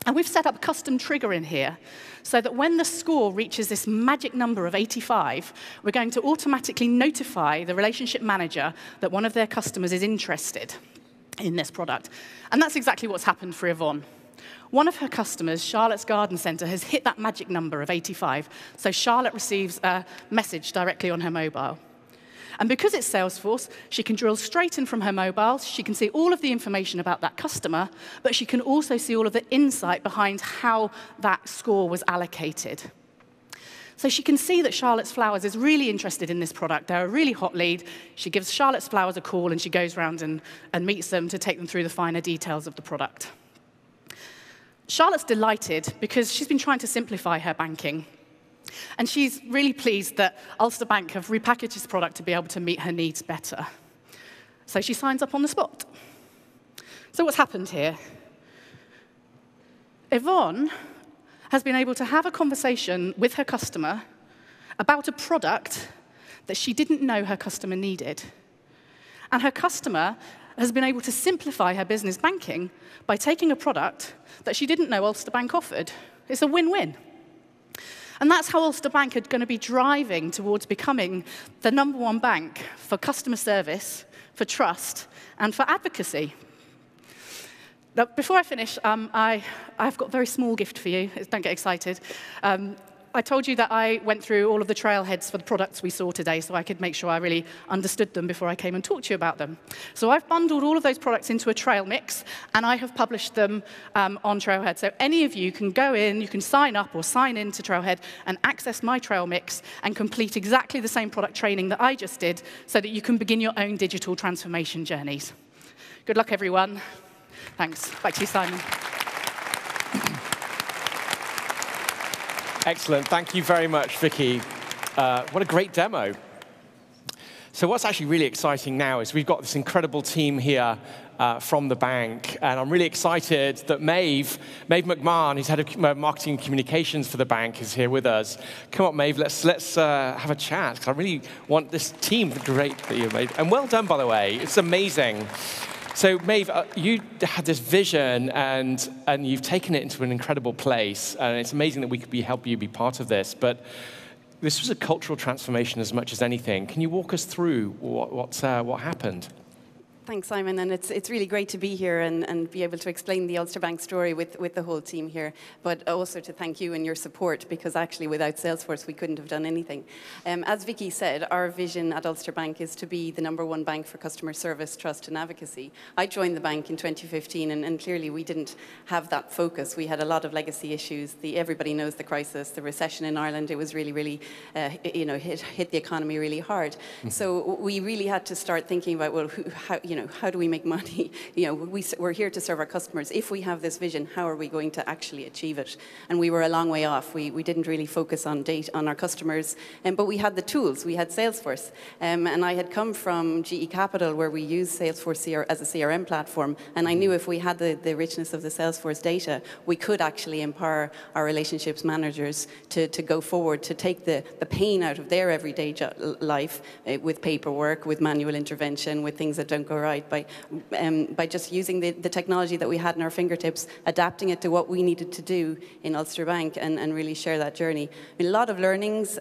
And we've set up a custom trigger in here so that when the score reaches this magic number of 85, we're going to automatically notify the relationship manager that one of their customers is interested in this product. And that's exactly what's happened for Yvonne. One of her customers, Charlotte's Garden Centre, has hit that magic number of 85. So Charlotte receives a message directly on her mobile. And because it's Salesforce, she can drill straight in from her mobile. She can see all of the information about that customer, but she can also see all of the insight behind how that score was allocated. So she can see that Charlotte's Flowers is really interested in this product. They're a really hot lead. She gives Charlotte's Flowers a call, and she goes around and meets them to take them through the finer details of the product. Charlotte's delighted because she's been trying to simplify her banking. And she's really pleased that Ulster Bank have repackaged this product to be able to meet her needs better. So she signs up on the spot. So what's happened here? Yvonne has been able to have a conversation with her customer about a product that she didn't know her customer needed. And her customer has been able to simplify her business banking by taking a product that she didn't know Ulster Bank offered. It's a win-win. And that's how Ulster Bank are going to be driving towards becoming the #1 bank for customer service, for trust, and for advocacy. Now, before I finish, I've got a very small gift for you. Don't get excited. I told you that I went through all of the trailheads for the products we saw today so I could make sure I really understood them before I came and talked to you about them. So I've bundled all of those products into a trail mix, and I have published them on Trailhead. So any of you can go in, you can sign up or sign in to Trailhead and access my trail mix and complete exactly the same product training that I just did so that you can begin your own digital transformation journeys. Good luck, everyone. Thanks. Back to you, Simon. Excellent. Thank you very much, Vicky. What a great demo. So what's actually really exciting now is we've got this incredible team here from the bank. And I'm really excited that Maeve McMahon, who's head of marketing and communications for the bank, is here with us. Come on, Maeve, let's have a chat. Because I really want this team, the great that you made. And well done, by the way. It's amazing. So, Maeve, you had this vision, and you've taken it into an incredible place. And it's amazing that we could help you be part of this. But this was a cultural transformation as much as anything. Can you walk us through what happened? Thanks, Simon, and it's really great to be here and be able to explain the Ulster Bank story with the whole team here, but also to thank you and your support, because actually without Salesforce we couldn't have done anything. As Vicky said, our vision at Ulster Bank is to be the #1 bank for customer service, trust and advocacy. I joined the bank in 2015, and clearly we didn't have that focus. We had a lot of legacy issues. Everybody knows the crisis, the recession in Ireland. It was really hit the economy really hard. Mm-hmm. So we really had to start thinking about, well, how do we make money? We're here to serve our customers. If we have this vision, how are we going to actually achieve it? And we were a long way off. We didn't really focus on our customers, but we had the tools. We had Salesforce. And I had come from GE Capital, where we use Salesforce as a CRM platform, and I knew if we had the richness of the Salesforce data, we could actually empower our relationships managers to go forward, to take the pain out of their everyday life with paperwork, with manual intervention, with things that don't go right, by just using the technology that we had in our fingertips, adapting it to what we needed to do in Ulster Bank, and really share that journey. A lot of learnings.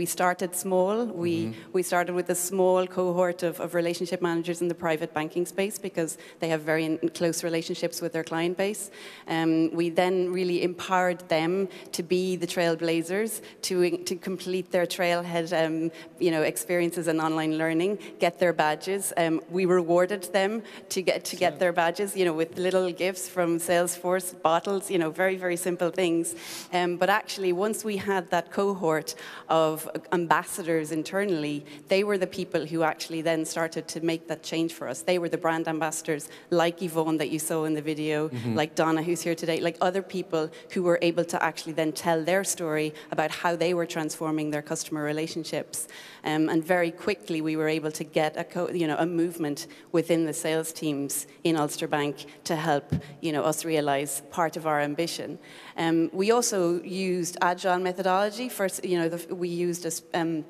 We started small. We started with a small cohort of relationship managers in the private banking space because they have very close relationships with their client base. We then really empowered them to be the trailblazers, to complete their trailhead experiences and online learning, get their badges. We rewarded them to get their badges, with little gifts from Salesforce, bottles, very, very simple things. But actually, once we had that cohort of ambassadors internally, they were the people who actually then started to make that change for us. They were the brand ambassadors, like Yvonne that you saw in the video, like Donna who's here today, like other people who were able to actually then tell their story about how they were transforming their customer relationships. And very quickly we were able to get a movement within the sales teams in Ulster Bank to help us realize part of our ambition. We also used agile methodology. First, we used a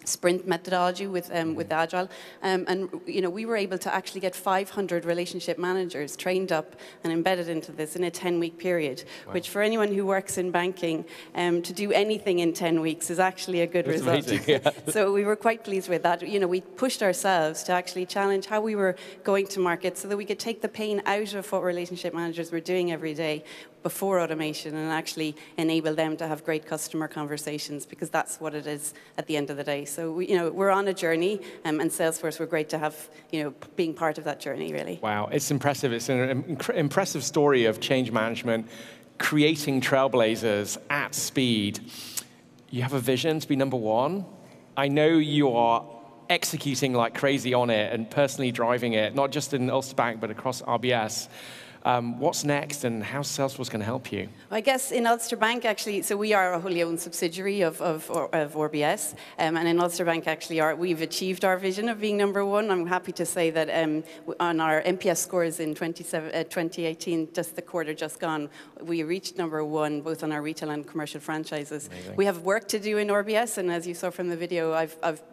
sprint methodology with Agile, and we were able to actually get 500 relationship managers trained up and embedded into this in a 10-week period. Wow. Which for anyone who works in banking, to do anything in 10 weeks is actually a good result. Amazing, yeah. So we were quite pleased with that. We pushed ourselves to actually challenge how we were going to market so that we could take the pain out of what relationship managers were doing every day before automation, and actually enable them to have great customer conversations, because that's what it is at the end of the day. So we're on a journey, and Salesforce, we're great to have being part of that journey, really. Wow, it's impressive. It's an impressive story of change management, creating trailblazers at speed. You have a vision to be #1. I know you are executing like crazy on it and personally driving it, not just in Ulster Bank but across RBS. What's next, and how's Salesforce going to help you? I guess in Ulster Bank, actually, so we are a wholly owned subsidiary of RBS, and in Ulster Bank, actually, we've achieved our vision of being #1. I'm happy to say that on our NPS scores in 2018, just the quarter just gone, we reached #1, both on our retail and commercial franchises. Amazing. We have work to do in RBS, and as you saw from the video, I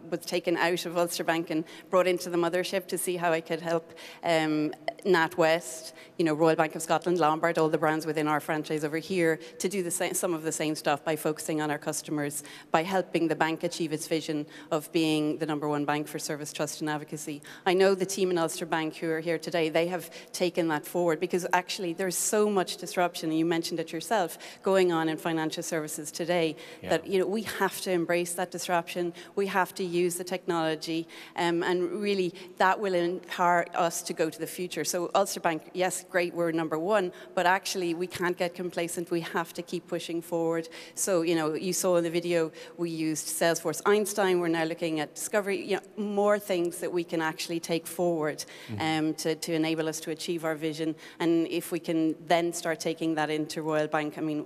was taken out of Ulster Bank and brought into the mothership to see how I could help NatWest, Royal Bank of Scotland, Lombard, all the brands within our franchise over here, to do some of the same stuff by focusing on our customers, by helping the bank achieve its vision of being the #1 bank for service, trust and advocacy. I know the team in Ulster Bank who are here today, they have taken that forward because actually there's so much disruption, and you mentioned it yourself, going on in financial services today, that we have to embrace that disruption. We have to use the technology, and really that will empower us to go to the future. So Ulster Bank, yes, great, we're #1, but actually we can't get complacent. We have to keep pushing forward. So, you saw in the video, we used Salesforce Einstein. We're now looking at discovery, more things that we can actually take forward to enable us to achieve our vision. And if we can then start taking that into Royal Bank, I mean,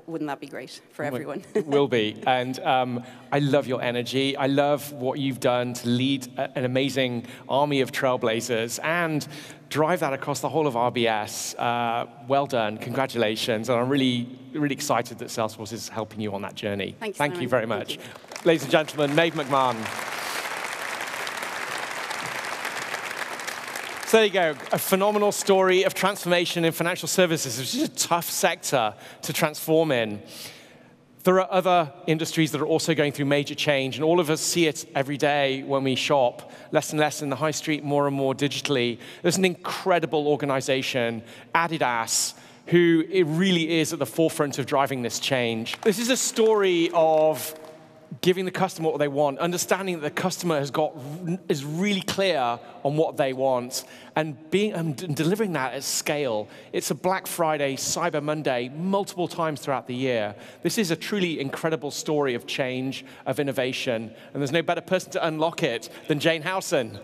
wouldn't that be great for everyone? It will be. And I love your energy. I love what you've done to lead an amazing army of trailblazers and drive that across the whole of RBS. Well done. Congratulations. And I'm really, really excited that Salesforce is helping you on that journey. Thank you very much. Ladies and gentlemen, Maeve McMahon. So there you go, a phenomenal story of transformation in financial services, which is a tough sector to transform in. There are other industries that are also going through major change, and all of us see it every day when we shop, less and less in the high street, more and more digitally. There's an incredible organization, Adidas, who it really is at the forefront of driving this change. This is a story of giving the customer what they want, understanding that the customer is really clear on what they want, and delivering that at scale. It's a Black Friday, Cyber Monday, multiple times throughout the year. This is a truly incredible story of change, of innovation, and there's no better person to unlock it than Jane Howson.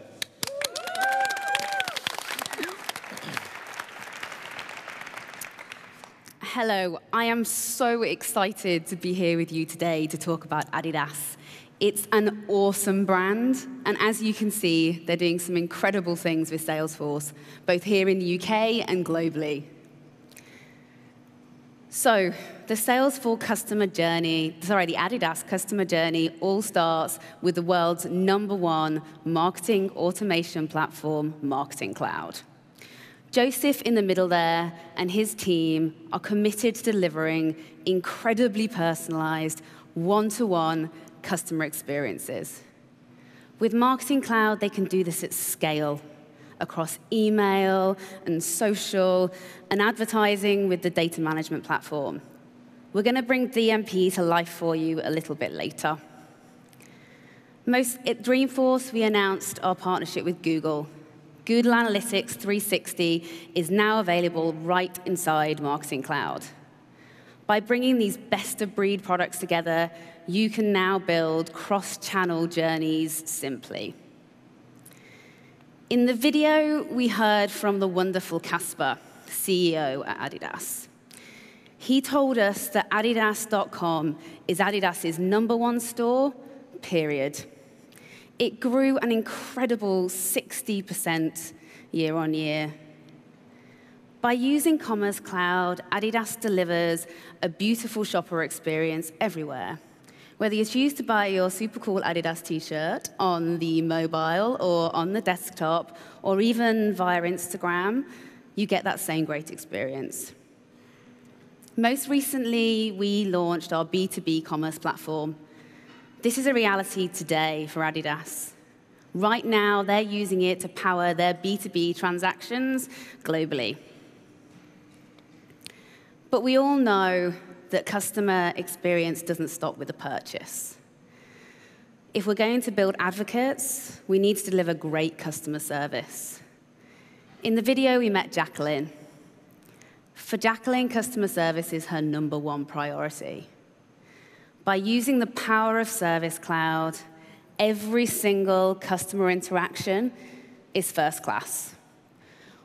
Hello, I am so excited to be here with you today to talk about Adidas. It's an awesome brand, and as you can see, they're doing some incredible things with Salesforce, both here in the UK and globally. So, the Salesforce customer journey, the Adidas customer journey all starts with the world's #1 marketing automation platform, Marketing Cloud. Joseph in the middle there and his team are committed to delivering incredibly personalized, one-to-one customer experiences. With Marketing Cloud, they can do this at scale across email and social and advertising with the data management platform. We're going to bring DMP to life for you a little bit later. At Dreamforce, we announced our partnership with Google. Google Analytics 360 is now available right inside Marketing Cloud. By bringing these best-of-breed products together, you can now build cross-channel journeys simply. In the video, we heard from the wonderful Casper, CEO at Adidas. He told us that adidas.com is Adidas's #1 store, period. It grew an incredible 60% year on year. By using Commerce Cloud, Adidas delivers a beautiful shopper experience everywhere. Whether you choose to buy your super cool Adidas t-shirt on the mobile or on the desktop, or even via Instagram, you get that same great experience. Most recently, we launched our B2B commerce platform. This is a reality today for Adidas. Right now, they're using it to power their B2B transactions globally. But we all know that customer experience doesn't stop with the purchase. If we're going to build advocates, we need to deliver great customer service. In the video, we met Jacqueline. For Jacqueline, customer service is her #1 priority. By using the power of Service Cloud, every single customer interaction is first class.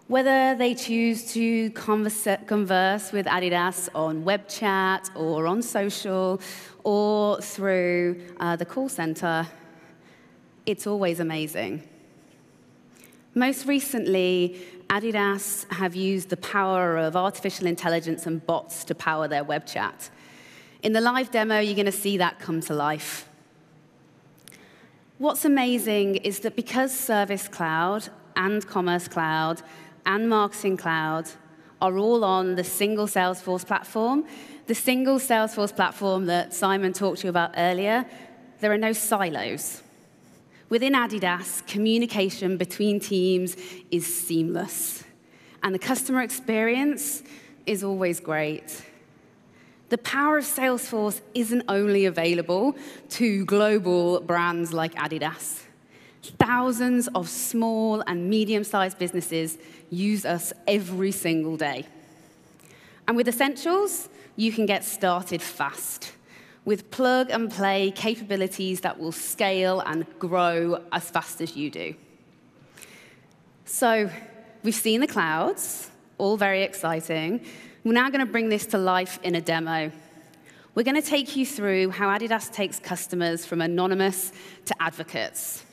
Whether they choose to converse with Adidas on web chat or on social or through the call center, it's always amazing. Most recently, Adidas have used the power of artificial intelligence and bots to power their web chat. In the live demo, you're going to see that come to life. What's amazing is that because Service Cloud and Commerce Cloud and Marketing Cloud are all on the single Salesforce platform. The single Salesforce platform that Simon talked to you about earlier, there are no silos. Within Adidas, communication between teams is seamless. And the customer experience is always great. The power of Salesforce isn't only available to global brands like Adidas. Thousands of small and medium-sized businesses use us every single day. And with Essentials, you can get started fast with plug-and-play capabilities that will scale and grow as fast as you do. So we've seen the clouds, all very exciting. We're now going to bring this to life in a demo. We're going to take you through how Adidas takes customers from anonymous to advocates.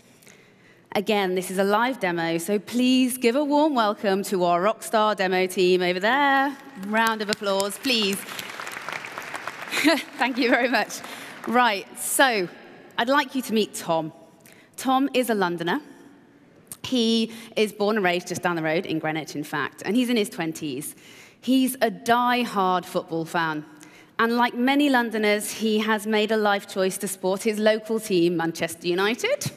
Again, this is a live demo, so please give a warm welcome to our rockstar demo team over there. Round of applause, please. Thank you very much. Right, so I'd like you to meet Tom. Tom is a Londoner. He is born and raised just down the road in Greenwich, in fact, and he's in his 20s. He's a die-hard football fan. And like many Londoners, he has made a life choice to support his local team, Manchester United.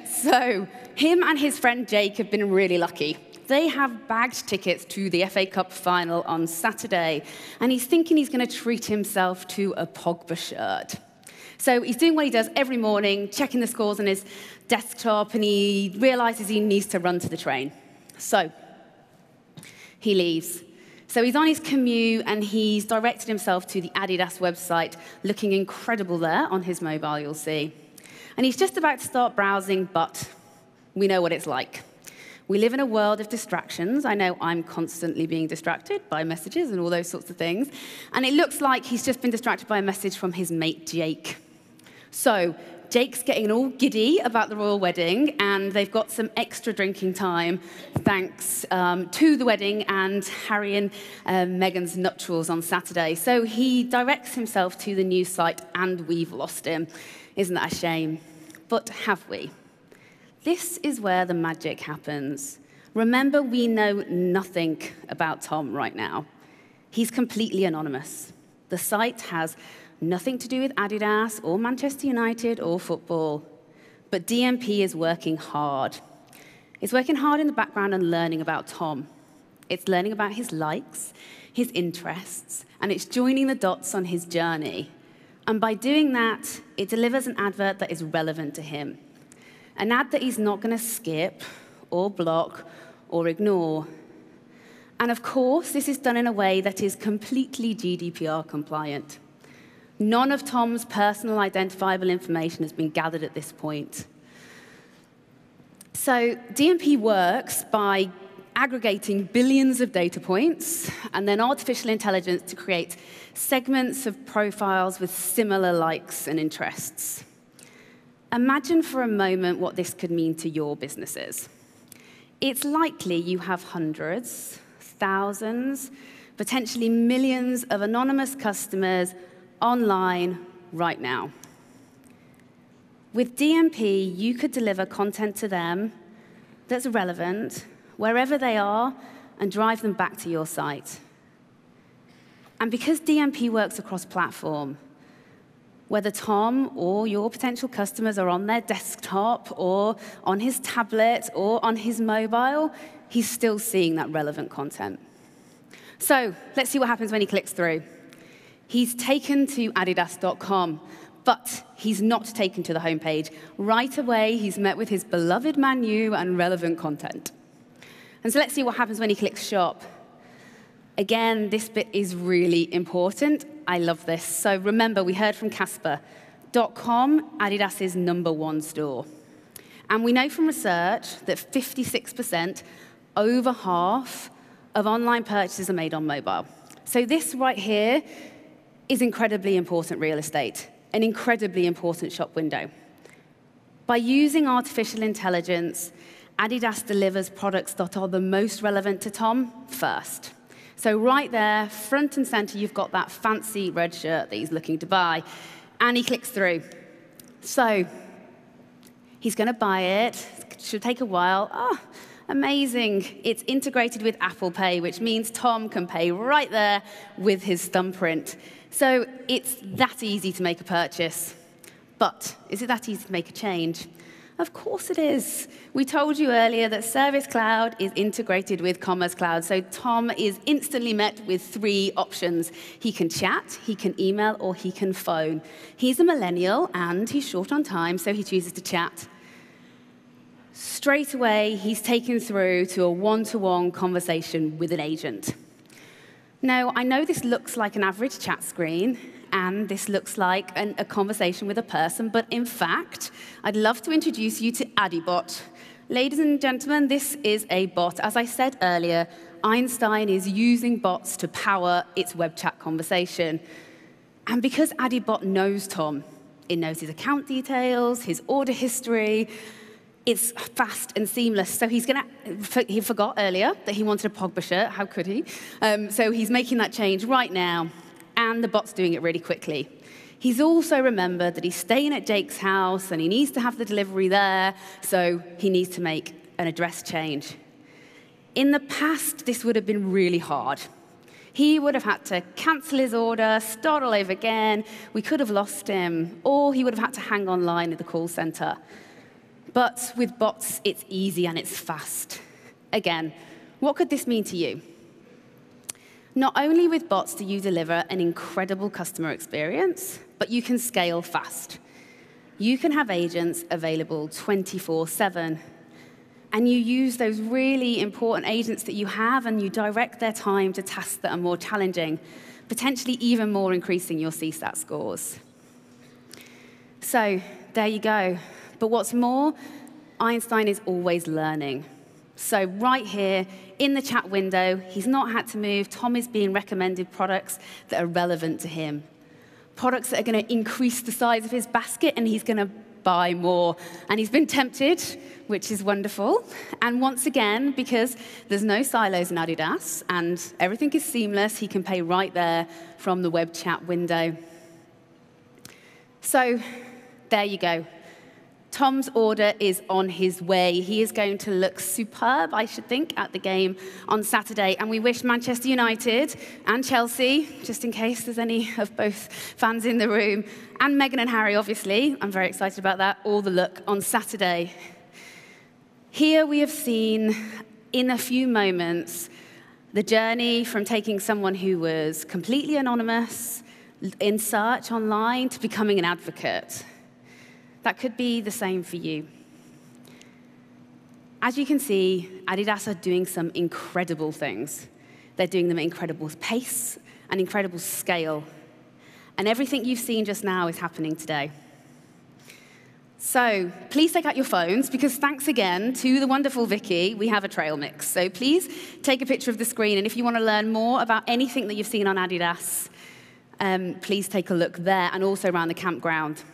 So him and his friend Jake have been really lucky. They have bagged tickets to the FA Cup final on Saturday, and he's thinking he's going to treat himself to a Pogba shirt. So he's doing what he does every morning, checking the scores on his desktop, and he realizes he needs to run to the train. So he leaves. So he's on his commute, and he's directed himself to the Adidas website, looking incredible there on his mobile, you'll see. And he's just about to start browsing, but we know what it's like. We live in a world of distractions. I know I'm constantly being distracted by messages and all those sorts of things. And it looks like he's just been distracted by a message from his mate, Jake. So Jake's getting all giddy about the royal wedding, and they've got some extra drinking time thanks to the wedding and Harry and Meghan's nuptials on Saturday. So he directs himself to the news site, and we've lost him. Isn't that a shame? But have we? This is where the magic happens. Remember, we know nothing about Tom right now. He's completely anonymous. The site has nothing to do with Adidas or Manchester United or football. But DMP is working hard. It's working hard in the background and learning about Tom. It's learning about his likes, his interests, and it's joining the dots on his journey. And by doing that, it delivers an advert that is relevant to him. An ad that he's not going to skip or block or ignore. And of course, this is done in a way that is completely GDPR compliant. None of Tom's personal identifiable information has been gathered at this point. So DMP works by aggregating billions of data points and then artificial intelligence to create segments of profiles with similar likes and interests. Imagine for a moment what this could mean to your businesses. It's likely you have hundreds, thousands, potentially millions of anonymous customers online right now. With DMP, you could deliver content to them that's relevant wherever they are and drive them back to your site. And because DMP works across platform, whether Tom or your potential customers are on their desktop or on his tablet or on his mobile, he's still seeing that relevant content. So let's see what happens when he clicks through. He's taken to adidas.com, but he's not taken to the homepage. Right away, he's met with his beloved Man U and relevant content. And so let's see what happens when he clicks shop. Again, this bit is really important. I love this. So remember, we heard from Casper.com, Adidas's #1 store. And we know from research that 56%, over half, of online purchases are made on mobile. So this right here is incredibly important real estate, an incredibly important shop window. By using artificial intelligence, Adidas delivers products that are the most relevant to Tom first. So right there, front and center, you've got that fancy red shirt that he's looking to buy. And he clicks through. So he's going to buy it. It should take a while. Oh, Amazing. It's integrated with Apple Pay, which means Tom can pay right there with his thumbprint. So it's that easy to make a purchase. But is it that easy to make a change? Of course it is. We told you earlier that Service Cloud is integrated with Commerce Cloud, so Tom is instantly met with 3 options. He can chat, he can email, or he can phone. He's a millennial, and he's short on time, so he chooses to chat. Straight away, he's taken through to a one-to-one conversation with an agent. Now, I know this looks like an average chat screen, and this looks like a conversation with a person, but in fact, I'd love to introduce you to AnyPoint. Ladies and gentlemen, this is a bot. As I said earlier, Einstein is using bots to power its web chat conversation. And because AnyPoint knows Tom, it knows his account details, his order history, it's fast and seamless. So he forgot earlier that he wanted a Pogba shirt. How could he? So he's making that change right now. And the bot's doing it really quickly. He's also remembered that he's staying at Jake's house and he needs to have the delivery there, so he needs to make an address change. In the past, this would have been really hard. He would have had to cancel his order, start all over again, we could have lost him, or he would have had to hang online at the call center. But with bots, it's easy and it's fast. Again, what could this mean to you? Not only with bots do you deliver an incredible customer experience, but you can scale fast. You can have agents available 24/7. And you use those really important agents that you have, and you direct their time to tasks that are more challenging, potentially even more increasing your CSAT scores. So there you go. But what's more, Einstein is always learning. So right here, in the chat window, he's not had to move. Tom is being recommended products that are relevant to him. Products that are going to increase the size of his basket, and he's going to buy more. And he's been tempted, which is wonderful. And once again, because there's no silos in Adidas, and everything is seamless, he can pay right there from the web chat window. So there you go. Tom's order is on his way. He is going to look superb, I should think, at the game on Saturday. And we wish Manchester United and Chelsea, just in case there's any of both fans in the room, and Meghan and Harry, obviously, I'm very excited about that, all the luck on Saturday. Here we have seen, in a few moments, the journey from taking someone who was completely anonymous in search online to becoming an advocate. That could be the same for you. As you can see, Adidas are doing some incredible things. They're doing them at incredible pace and incredible scale. And everything you've seen just now is happening today. So please take out your phones, because thanks again to the wonderful Vicky, we have a trail mix. So please take a picture of the screen. And if you want to learn more about anything that you've seen on Adidas, please take a look there, and also around the campground.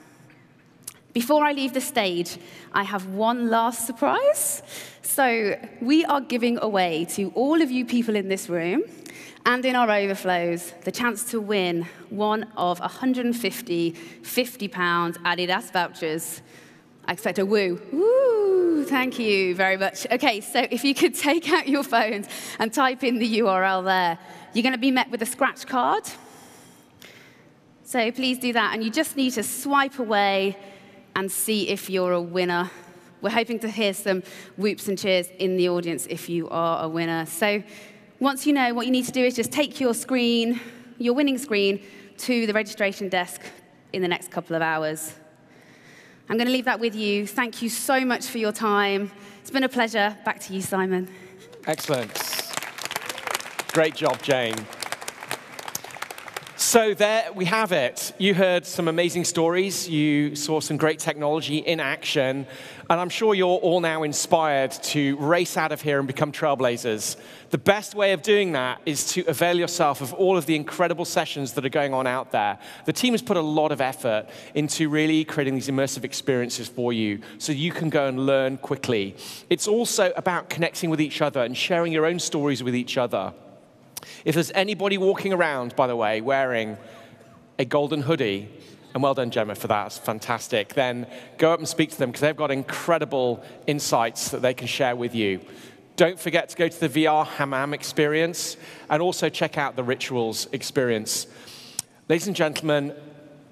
Before I leave the stage, I have one last surprise. So we are giving away to all of you people in this room and in our overflows the chance to win one of 150 £50 Adidas vouchers. I expect a woo. Woo, thank you very much. OK, so if you could take out your phones and type in the URL there, you're going to be met with a scratch card. So please do that. And you just need to swipe away and see if you're a winner. We're hoping to hear some whoops and cheers in the audience if you are a winner. So once you know, what you need to do is just take your screen, your winning screen, to the registration desk in the next couple of hours. I'm going to leave that with you. Thank you so much for your time. It's been a pleasure. Back to you, Simon. Excellent. Great job, Jane. So there we have it. You heard some amazing stories. You saw some great technology in action. And I'm sure you're all now inspired to race out of here and become trailblazers. The best way of doing that is to avail yourself of all of the incredible sessions that are going on out there. The team has put a lot of effort into really creating these immersive experiences for you so you can go and learn quickly. It's also about connecting with each other and sharing your own stories with each other. If there's anybody walking around, by the way, wearing a golden hoodie, and well done, Gemma, for that, it's fantastic, then go up and speak to them, because they've got incredible insights that they can share with you. Don't forget to go to the VR Hammam experience and also check out the Rituals experience. Ladies and gentlemen,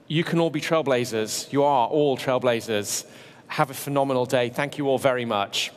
you can all be trailblazers. You are all trailblazers. Have a phenomenal day. Thank you all very much.